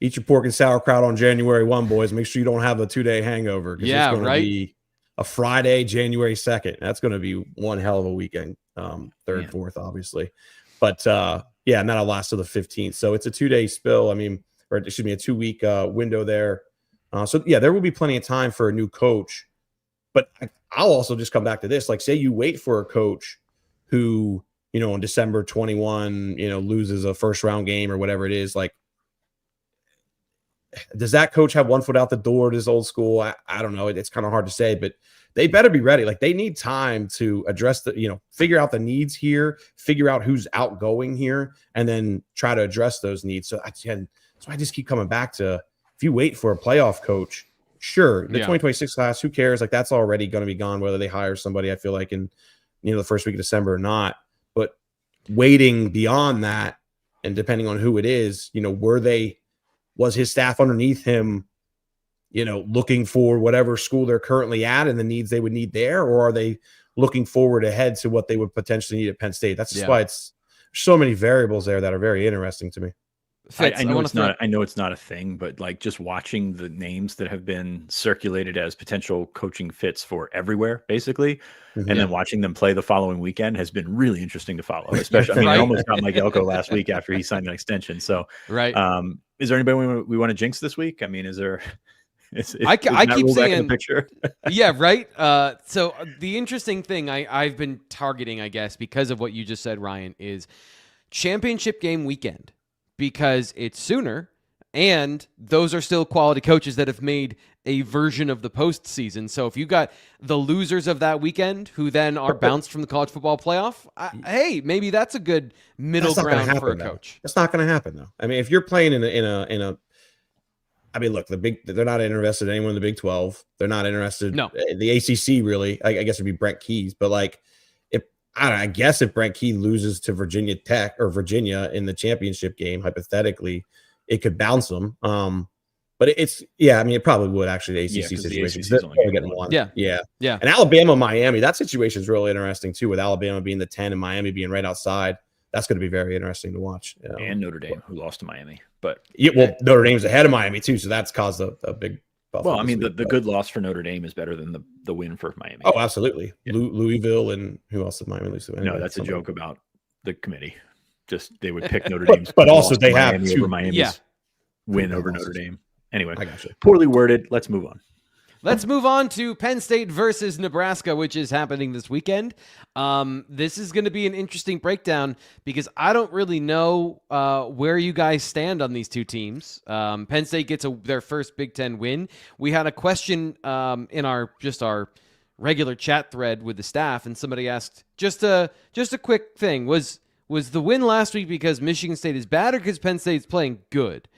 eat your pork and sauerkraut on January 1, boys. Make sure you don't have a 2-day hangover. Yeah, it's going right. to be a Friday, January 2nd. That's going to be one hell of a weekend. 3rd, 4th, obviously. But yeah, and that'll last till the 15th. So it's a 2-day spill. I mean, or excuse me, a 2-week window there. So yeah, there will be plenty of time for a new coach. But I'll also just come back to this. Like, say you wait for a coach who, you know, on December 21, you know, loses a first round game or whatever it is. Like, does that coach have one foot out the door to his old school? I don't know. It's kind of hard to say, but they better be ready. Like, they need time to address the, you know, figure out the needs here, figure out who's outgoing here, and then try to address those needs. So I just keep coming back to, if you wait for a playoff coach, sure, the 2026 class, who cares? Like, that's already going to be gone, whether they hire somebody, I feel like, in, you know, the first week of December or not. But waiting beyond that, and depending on who it is, you know, was his staff underneath him, you know, looking for whatever school they're currently at and the needs they would need there, or are they looking forward ahead to what they would potentially need at Penn State? That's just why it's so many variables there that are very interesting to me. Fitz, I know it's not a thing, but like, just watching the names that have been circulated as potential coaching fits for everywhere, basically, and then watching them play the following weekend has been really interesting to follow. Especially, I mean, I almost got Mike Elko last week after he signed an extension. So, is there anybody we want to jinx this week? I mean, is there? I keep saying picture. Yeah, right. So the interesting thing I've been targeting, I guess, because of what you just said, Ryan, is championship game weekend. Because it's sooner, and those are still quality coaches that have made a version of the postseason. So if you got the losers of that weekend who then are bounced from the college football playoff, hey, maybe that's a good middle ground for a coach. That's not going to happen, though. I mean, if you're playing in a I mean, look, they're not interested in anyone in the Big 12. They're not interested in the ACC, really. I guess it'd be Brent Key's, but like, I guess if Brent Key loses to Virginia Tech or Virginia in the championship game, hypothetically, it could bounce them. But I mean, it probably would actually, the ACC situation. They're getting one. Yeah. And Alabama, Miami, that situation is really interesting too, with Alabama being the 10 and Miami being right outside. That's going to be very interesting to watch. And Notre Dame, who lost to Miami. But Notre Dame's ahead of Miami too, so that's caused a big. Well, I mean, the good loss for Notre Dame is better than the win for Miami. Oh, absolutely. Yeah. Louisville, and who else did Miami lose to? No, that's a joke about the committee. Just they would pick Notre Dame, but also they have Miami over Miami's win over Notre Dame. Anyway, I got you. Poorly worded. Let's move on. Let's move on to Penn State versus Nebraska, which is happening this weekend. This is going to be an interesting breakdown because I don't really know where you guys stand on these two teams. Penn State gets their first Big Ten win. We had a question in our regular chat thread with the staff, and somebody asked just a quick thing: was the win last week because Michigan State is bad or because Penn State's playing good?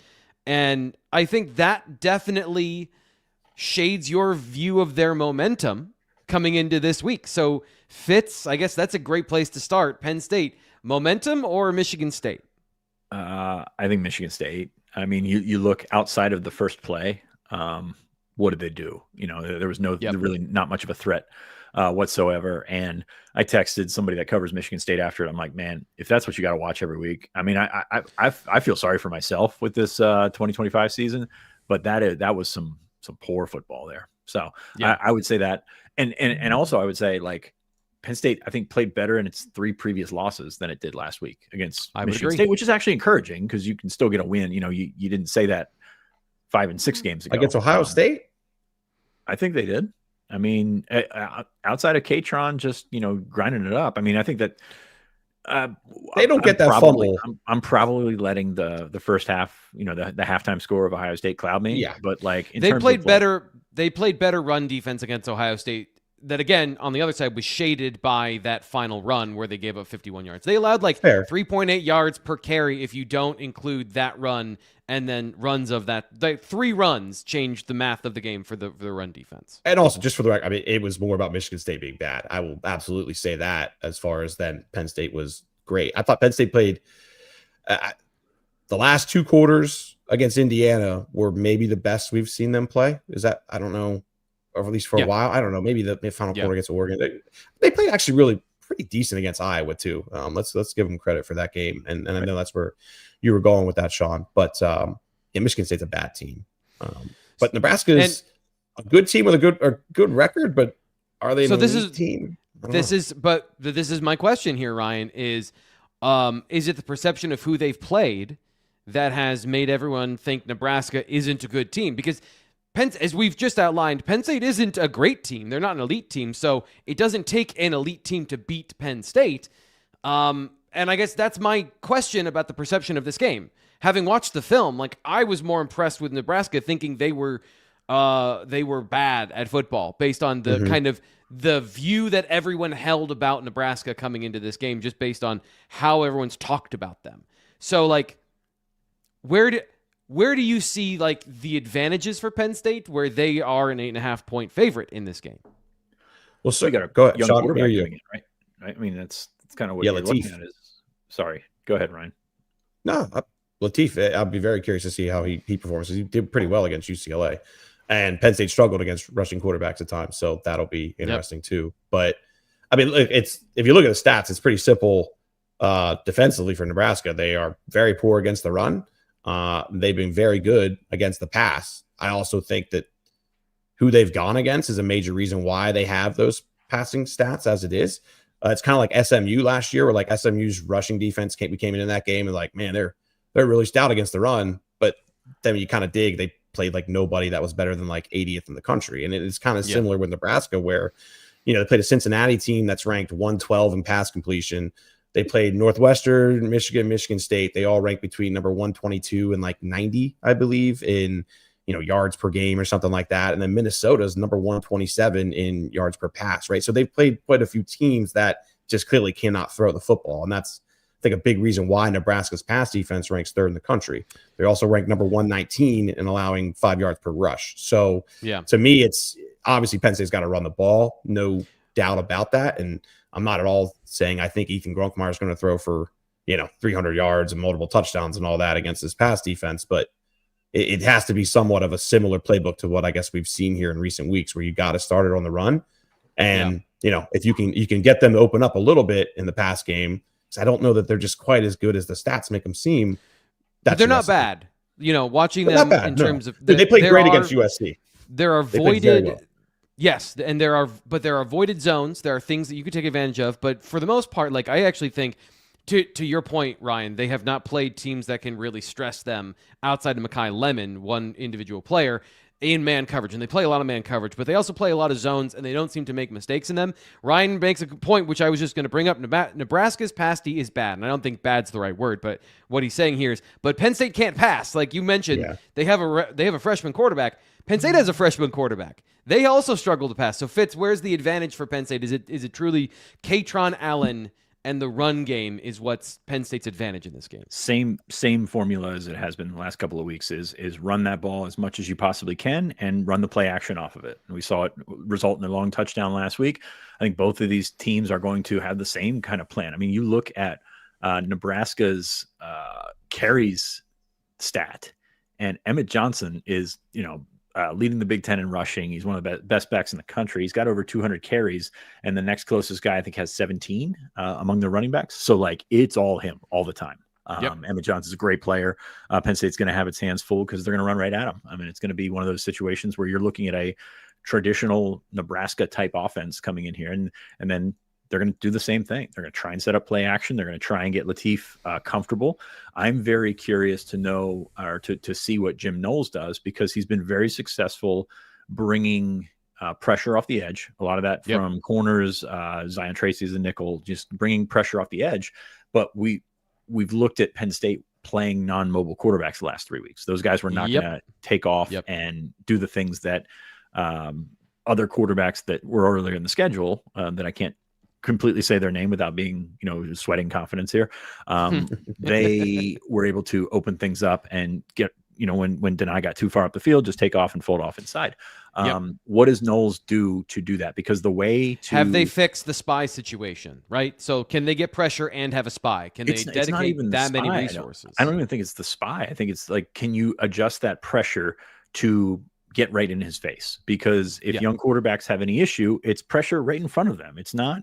And I think that definitely shades your view of their momentum coming into this week. So, Fitz, I guess that's a great place to start. Penn State, momentum or Michigan State? I think Michigan State. I mean, you look outside of the first play. What did they do? You know, there was really not much of a threat whatsoever. And I texted somebody that covers Michigan State after it. I'm like, man, if that's what you got to watch every week. I mean, I feel sorry for myself with this 2025 season, but that was some poor football there. So I would say that. And also I would say, like, Penn State, I think, played better in its 3 previous losses than it did last week against Michigan State, which is actually encouraging because you can still get a win. You know, you didn't say that 5 and 6 games ago. Against Ohio State? I think they did. I mean, outside of Katron just, you know, grinding it up. I mean, I think that they don't get that fumble. I'm probably letting the first half, you know, the halftime score of Ohio State cloud me. Yeah, but like they played better. They played better run defense against Ohio State. That, again, on the other side, was shaded by that final run where they gave up 51 yards. They allowed like 3.8 yards per carry if you don't include that run, and then runs of that. The 3 runs changed the math of the game for the run defense. And also, just for the record, I mean, it was more about Michigan State being bad. I will absolutely say that. As far as then, Penn State was great. I thought Penn State played the last 2 quarters against Indiana were maybe the best we've seen them play. Is that, I don't know, or at least for a while. I don't know. Maybe the final quarter against Oregon. They played actually really pretty decent against Iowa too. Let's give them credit for that game. And I know that's where you were going with that, Sean. But Michigan State's a bad team. But Nebraska is a good team with a good record. But are they an elite team? This is my question here, Ryan. Is it the perception of who they've played that has made everyone think Nebraska isn't a good team? Because as we've just outlined, Penn State isn't a great team. They're not an elite team, so it doesn't take an elite team to beat Penn State. And I guess that's my question about the perception of this game. Having watched the film, like, I was more impressed with Nebraska, thinking they were bad at football based on the kind of the view that everyone held about Nebraska coming into this game, just based on how everyone's talked about them. So, like, where do you see, like, the advantages for Penn State where they are an 8.5-point favorite in this game? Well, so you got to go ahead. Sean, where are you? Right? I mean, that's kind of what you're looking at. Sorry, go ahead, Ryan. No, Latif, I'll be very curious to see how he performs. He did pretty well against UCLA, and Penn State struggled against rushing quarterbacks at times, so that'll be interesting too. But I mean, if you look at the stats, it's pretty simple. Defensively for Nebraska, they are very poor against the run. They've been very good against the pass. I also think that who they've gone against is a major reason why they have those passing stats as it is. It's kind of like SMU last year, where like SMU's rushing defense came into that game and like, man, they're really stout against the run. But then you kind of dig, they played like nobody that was better than like 80th in the country. And it's kind of similar with Nebraska, where, they played a Cincinnati team that's ranked 112 in pass completion. They played Northwestern, Michigan State. They all rank between number 122 and like 90, I believe, in yards per game or something like that. And then Minnesota's number 127 in yards per pass, right? So they've played quite a few teams that just clearly cannot throw the football. And that's, I think, a big reason why Nebraska's pass defense ranks third in the country. They also rank number 119 in allowing 5 yards per rush. So to me, it's obviously Penn State's got to run the ball, no doubt about that. And I'm not at all saying I think Ethan Gronkmeyer is going to throw for 300 yards and multiple touchdowns and all that against this pass defense, but it has to be somewhat of a similar playbook to what I guess we've seen here in recent weeks, where you got to start it on the run. And if you can get them to open up a little bit in the pass game, because I don't know that they're just quite as good as the stats make them seem. But they're not bad. Watching them in terms of they played great against USC. There are voided. Yes, and there are voided zones. There are things that you could take advantage of, but for the most part, like, I actually think, to your point, Ryan, they have not played teams that can really stress them outside of Mekhi Lemon, one individual player, in man coverage. And they play a lot of man coverage, but they also play a lot of zones, and they don't seem to make mistakes in them. Ryan makes a good point, which I was just going to bring up. Nebraska's pass D is bad, and I don't think bad's the right word, but what he's saying here is, but Penn State can't pass. Like you mentioned, they have a freshman quarterback. Penn State has a freshman quarterback. They also struggle to pass. So, Fitz, where's the advantage for Penn State? Is it truly Katron Allen and the run game is what's Penn State's advantage in this game? Same formula as it has been the last couple of weeks is run that ball as much as you possibly can and run the play action off of it. And we saw it result in a long touchdown last week. I think both of these teams are going to have the same kind of plan. I mean, you look at Nebraska's carries stat, and Emmett Johnson is, leading the Big Ten in rushing. He's one of the best backs in the country. He's got over 200 carries, and the next closest guy, I think, has 17 among the running backs. So, like, it's all him all the time. Emmett Johnson's a great player. Penn State's going to have its hands full because they're going to run right at him. I mean, it's going to be one of those situations where you're looking at a traditional Nebraska-type offense coming in here, and then they're going to do the same thing. They're going to try and set up play action. They're going to try and get Latif comfortable. I'm very curious to know or to see what Jim Knowles does, because he's been very successful bringing pressure off the edge. A lot of that from corners. Zion Tracy's a nickel, just bringing pressure off the edge. But we've looked at Penn State playing non-mobile quarterbacks the last 3 weeks. Those guys were not going to take off and do the things that other quarterbacks that were earlier in the schedule that I can't completely say their name without being, sweating confidence here. They were able to open things up and get when Denai got too far up the field, just take off and fold off inside. What does Knowles do to do that? Because the way to have they fixed the spy situation, right? So can they get pressure and have a spy? Can they dedicate that many resources? I don't even think it's the spy. I think it's like, can you adjust that pressure to get right in his face? Because if young quarterbacks have any issue, it's pressure right in front of them. It's not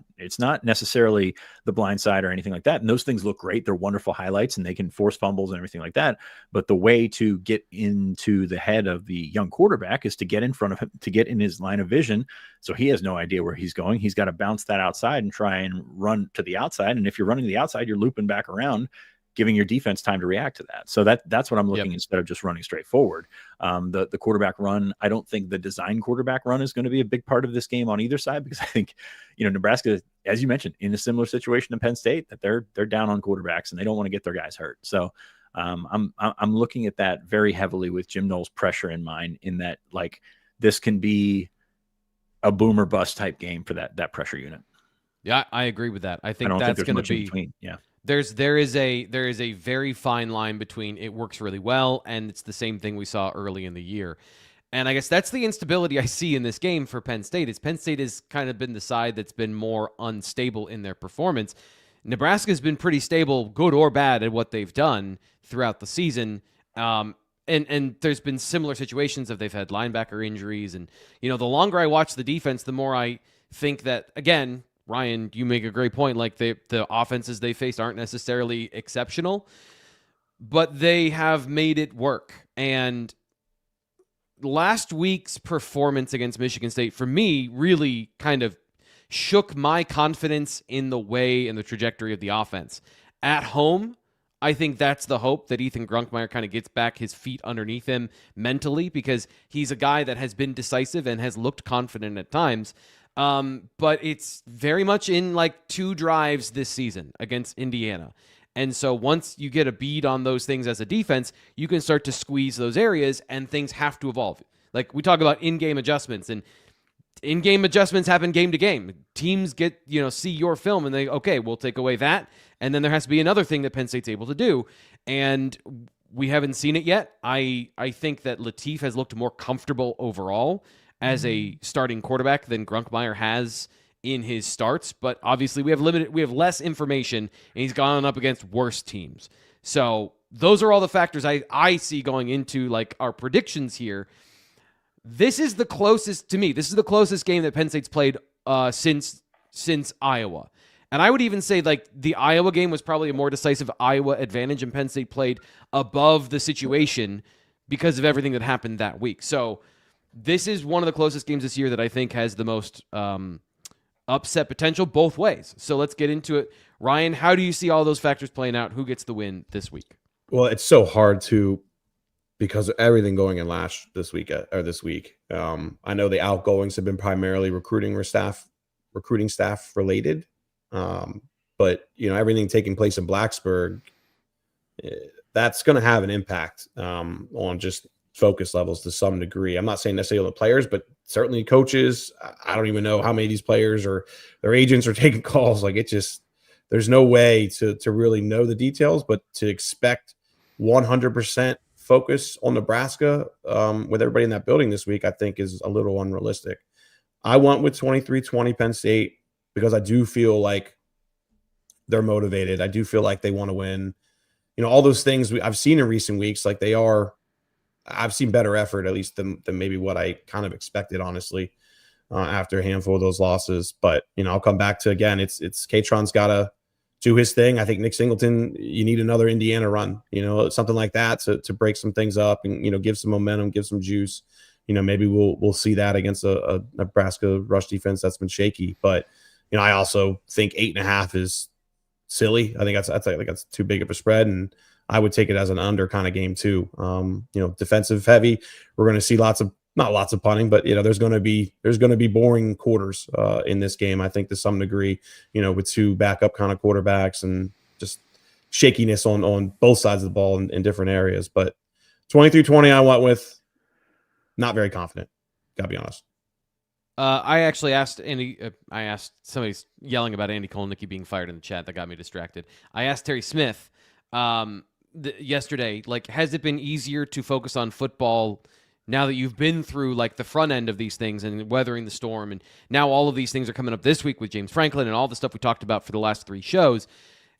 necessarily the blind side or anything like that. And those things look great. They're wonderful highlights and they can force fumbles and everything like that. But the way to get into the head of the young quarterback is to get in front of him, to get in his line of vision. So he has no idea where he's going. He's got to bounce that outside and try and run to the outside. And if you're running to the outside, you're looping back around, giving your defense time to react to that. So that's what I'm looking instead of just running straight forward. The quarterback run, I don't think the design quarterback run is going to be a big part of this game on either side, because I think, Nebraska, as you mentioned, in a similar situation to Penn State, that they're down on quarterbacks and they don't want to get their guys hurt. So I'm looking at that very heavily with Jim Knowles' pressure in mind, in that, like, this can be a boom or bust type game for that pressure unit. Yeah, I agree with that. I think that's going to be. There is a very fine line between it works really well and it's the same thing we saw early in the year. And I guess that's the instability I see in this game for Penn State. Is Penn State has kind of been the side that's been more unstable in their performance. Nebraska's been pretty stable, good or bad, at what they've done throughout the season. And there's been similar situations if they've had linebacker injuries. And, the longer I watch the defense, the more I think that, again, Ryan, you make a great point. Like, the offenses they faced aren't necessarily exceptional, but they have made it work. And last week's performance against Michigan State, for me, really kind of shook my confidence in the way and the trajectory of the offense. At home, I think that's the hope, that Ethan Grunkmeyer kind of gets back his feet underneath him mentally, because he's a guy that has been decisive and has looked confident at times. But it's very much in like 2 drives this season against Indiana. And so once you get a bead on those things as a defense, you can start to squeeze those areas and things have to evolve. Like, we talk about in-game adjustments, and in-game adjustments happen game to game. Teams get, see your film and they, okay, we'll take away that. And then there has to be another thing that Penn State's able to do. And we haven't seen it yet. I think that Latif has looked more comfortable overall as a starting quarterback than Grunkmeyer has in his starts, but obviously we have less information, and he's gone up against worse teams. So those are all the factors I see going into like our predictions here. This is the closest to me. This is the closest game that Penn State's played since Iowa. And I would even say like the Iowa game was probably a more decisive Iowa advantage, and Penn State played above the situation because of everything that happened that week. So this is one of the closest games this year that I think has the most upset potential both ways. So let's get into it. Ryan, how do you see all those factors playing out? Who gets the win this week? Well, it's so hard to, because of everything going in this week. I know the outgoings have been primarily recruiting staff related. But everything taking place in Blacksburg, that's going to have an impact on just focus levels to some degree. I'm not saying necessarily the players, but certainly coaches. I don't even know how many of these players or their agents are taking calls. Like, there's no way to really know the details, but to expect 100% focus on Nebraska with everybody in that building this week, I think is a little unrealistic. I went with 23-20 Penn State because I do feel like they're motivated. I do feel like they want to win. All those things I've seen in recent weeks, like I've seen better effort, at least than maybe what I kind of expected, honestly, after a handful of those losses. But, I'll come back to, again, it's Katron's got to do his thing. I think Nick Singleton, you need another Indiana run, something like that to break some things up and, give some momentum, give some juice. Maybe we'll see that against a Nebraska rush defense that's been shaky. But, I also think 8.5 is silly. I think that's too big of a spread, and I would take it as an under kind of game too. Defensive heavy. We're going to see not lots of punting, but there's going to be boring quarters in this game. I think to some degree, with 2 backup kind of quarterbacks and just shakiness on both sides of the ball in different areas. But 23-20, I went with. Not very confident. Gotta be honest. I actually asked Andy. I asked somebody's yelling about Andy Kolnicki being fired in the chat. That got me distracted. I asked Terry Smith. yesterday, like, has it been easier to focus on football now that you've been through like the front end of these things and weathering the storm, and now all of these things are coming up this week with James Franklin and all the stuff we talked about for the last 3 shows?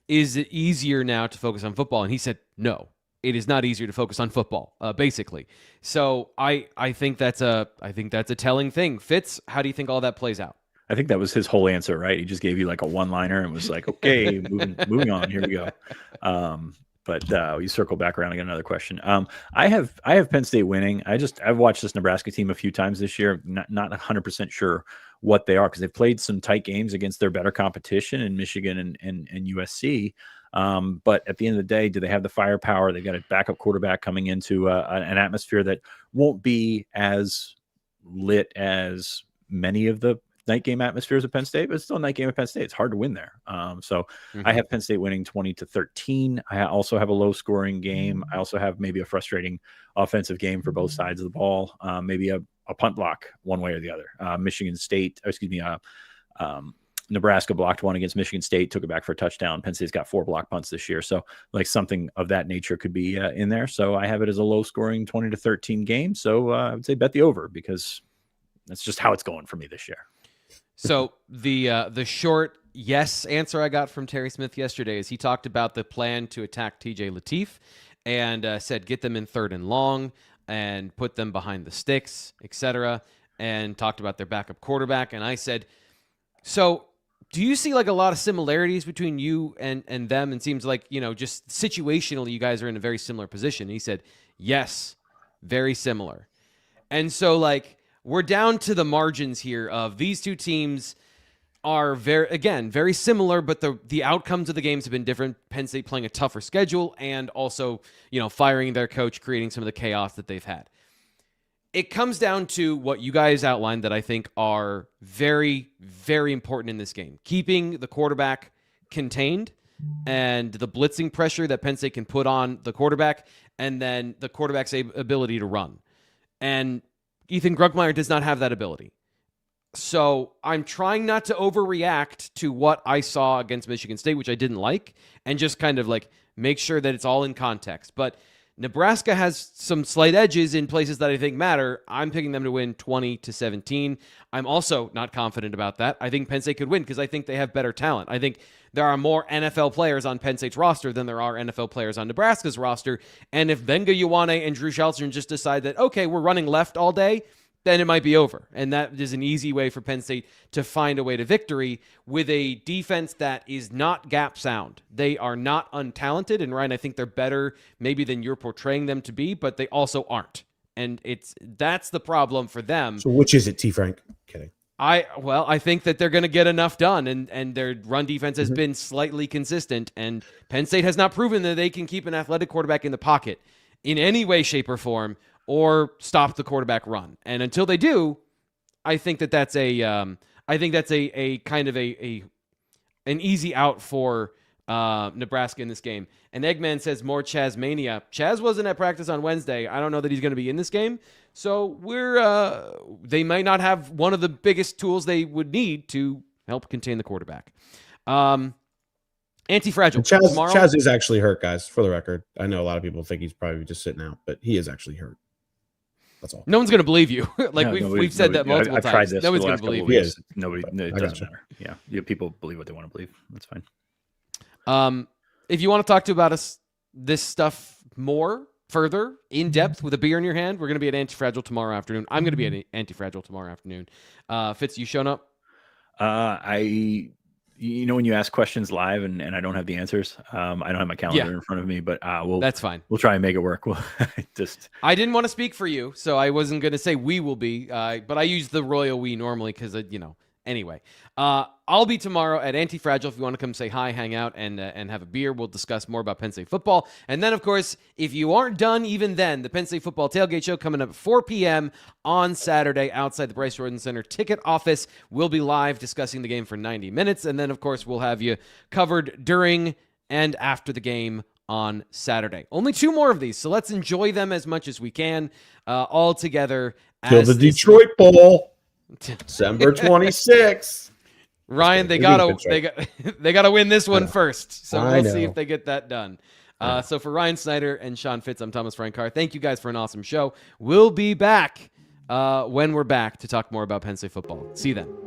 Is it easier now to focus on football? And he said, no, it is not easier to focus on football, basically. So I think that's a telling thing. Fitz, how do you think all that plays out? I think that was his whole answer, right? He just gave you like a one-liner and was like, okay, moving on. Here we go. But we circle back around and get another question. I have Penn State winning. I've watched this Nebraska team a few times this year. Not 100% sure what they are, because they've played some tight games against their better competition in Michigan and USC. But at the end of the day, do they have the firepower? They've got a backup quarterback coming into an atmosphere that won't be as lit as many of the night game atmospheres at Penn State, but it's still a night game at Penn State. It's hard to win there. I have Penn State winning 20-13. I also have a low scoring game. I also have maybe a frustrating offensive game for both sides of the ball. Maybe a punt block one way or the other. Nebraska blocked one against Michigan State, took it back for a touchdown. Penn State's got 4 block punts this year. So like something of that nature could be in there. So I have it as a low scoring 20-13 game. So I would say bet the over, because that's just how it's going for me this year. So the short yes answer I got from Terry Smith yesterday is he talked about the plan to attack TJ Lateef and said get them in 3rd and long and put them behind the sticks, etc., and talked about their backup quarterback. And I said, so do you see like a lot of similarities between you and them? And seems like, just situationally you guys are in a very similar position. And he said, yes, very similar. And so like, we're down to the margins here of these two teams are very similar, but the outcomes of the games have been different. Penn State playing a tougher schedule and also, firing their coach, creating some of the chaos that they've had. It comes down to what you guys outlined that I think are very, very important in this game. Keeping the quarterback contained and the blitzing pressure that Penn State can put on the quarterback, and then the quarterback's ability to run. And Ethan Grugmeyer does not have that ability. So I'm trying not to overreact to what I saw against Michigan State, which I didn't like, and just kind of like make sure that it's all in context. But Nebraska has some slight edges in places that I think matter. I'm picking them to win 20-17. I'm also not confident about that. I think Penn State could win because I think they have better talent. I think there are more NFL players on Penn State's roster than there are NFL players on Nebraska's roster. And if Benga Ioane and Drew Shelton just decide that, okay, we're running left all day, then it might be over. And that is an easy way for Penn State to find a way to victory with a defense that is not gap sound. They are not untalented. And Ryan, I think they're better maybe than you're portraying them to be, but they also aren't. And that's the problem for them. So which is it, T. Frank? Kidding. I think that they're going to get enough done, and their run defense has been slightly consistent, and Penn State has not proven that they can keep an athletic quarterback in the pocket in any way, shape, or form, or stop the quarterback run. And until they do, I think that's a kind of an easy out for Nebraska in this game. And Eggman says more Chaz mania. Chaz wasn't at practice on Wednesday. I don't know that he's going to be in this game. So they might not have one of the biggest tools they would need to help contain the quarterback. Anti-fragile. Chaz is actually hurt, guys, for the record. I know a lot of people think he's probably just sitting out, but he is actually hurt. That's all. No one's going to believe you. We've said that multiple times. Tried this. Nobody's going to believe you. Nobody. It doesn't matter. Yeah, people believe what they want to believe. That's fine. If you want to talk about this stuff further, in depth, with a beer in your hand, we're going to be at Anti-Fragile tomorrow afternoon. I'm going to be at Anti-Fragile tomorrow afternoon. Fitz, you showing up? When you ask questions live and I don't have the answers, I don't have my calendar in front of me, but that's fine. We'll try and make it work. I didn't want to speak for you, so I wasn't going to say we will be, but I use the royal we normally because, anyway. I'll be tomorrow at Anti-Fragile if you want to come say hi, hang out, and have a beer. We'll discuss more about Penn State football. And then, of course, if you aren't done even then, the Penn State football tailgate show coming up at 4 p.m. on Saturday outside the Bryce Jordan Center ticket office. We'll be live discussing the game for 90 minutes. And then, of course, we'll have you covered during and after the game on Saturday. Only 2 more of these, so let's enjoy them as much as we can all together. Till the Detroit Bowl, December 26th. Ryan, they gotta win this one first. So we'll see if they get that done. So for Ryan Snyder and Sean Fitz, I'm Thomas Frank Carr. Thank you guys for an awesome show. We'll be back when we're back to talk more about Penn State football. See you then.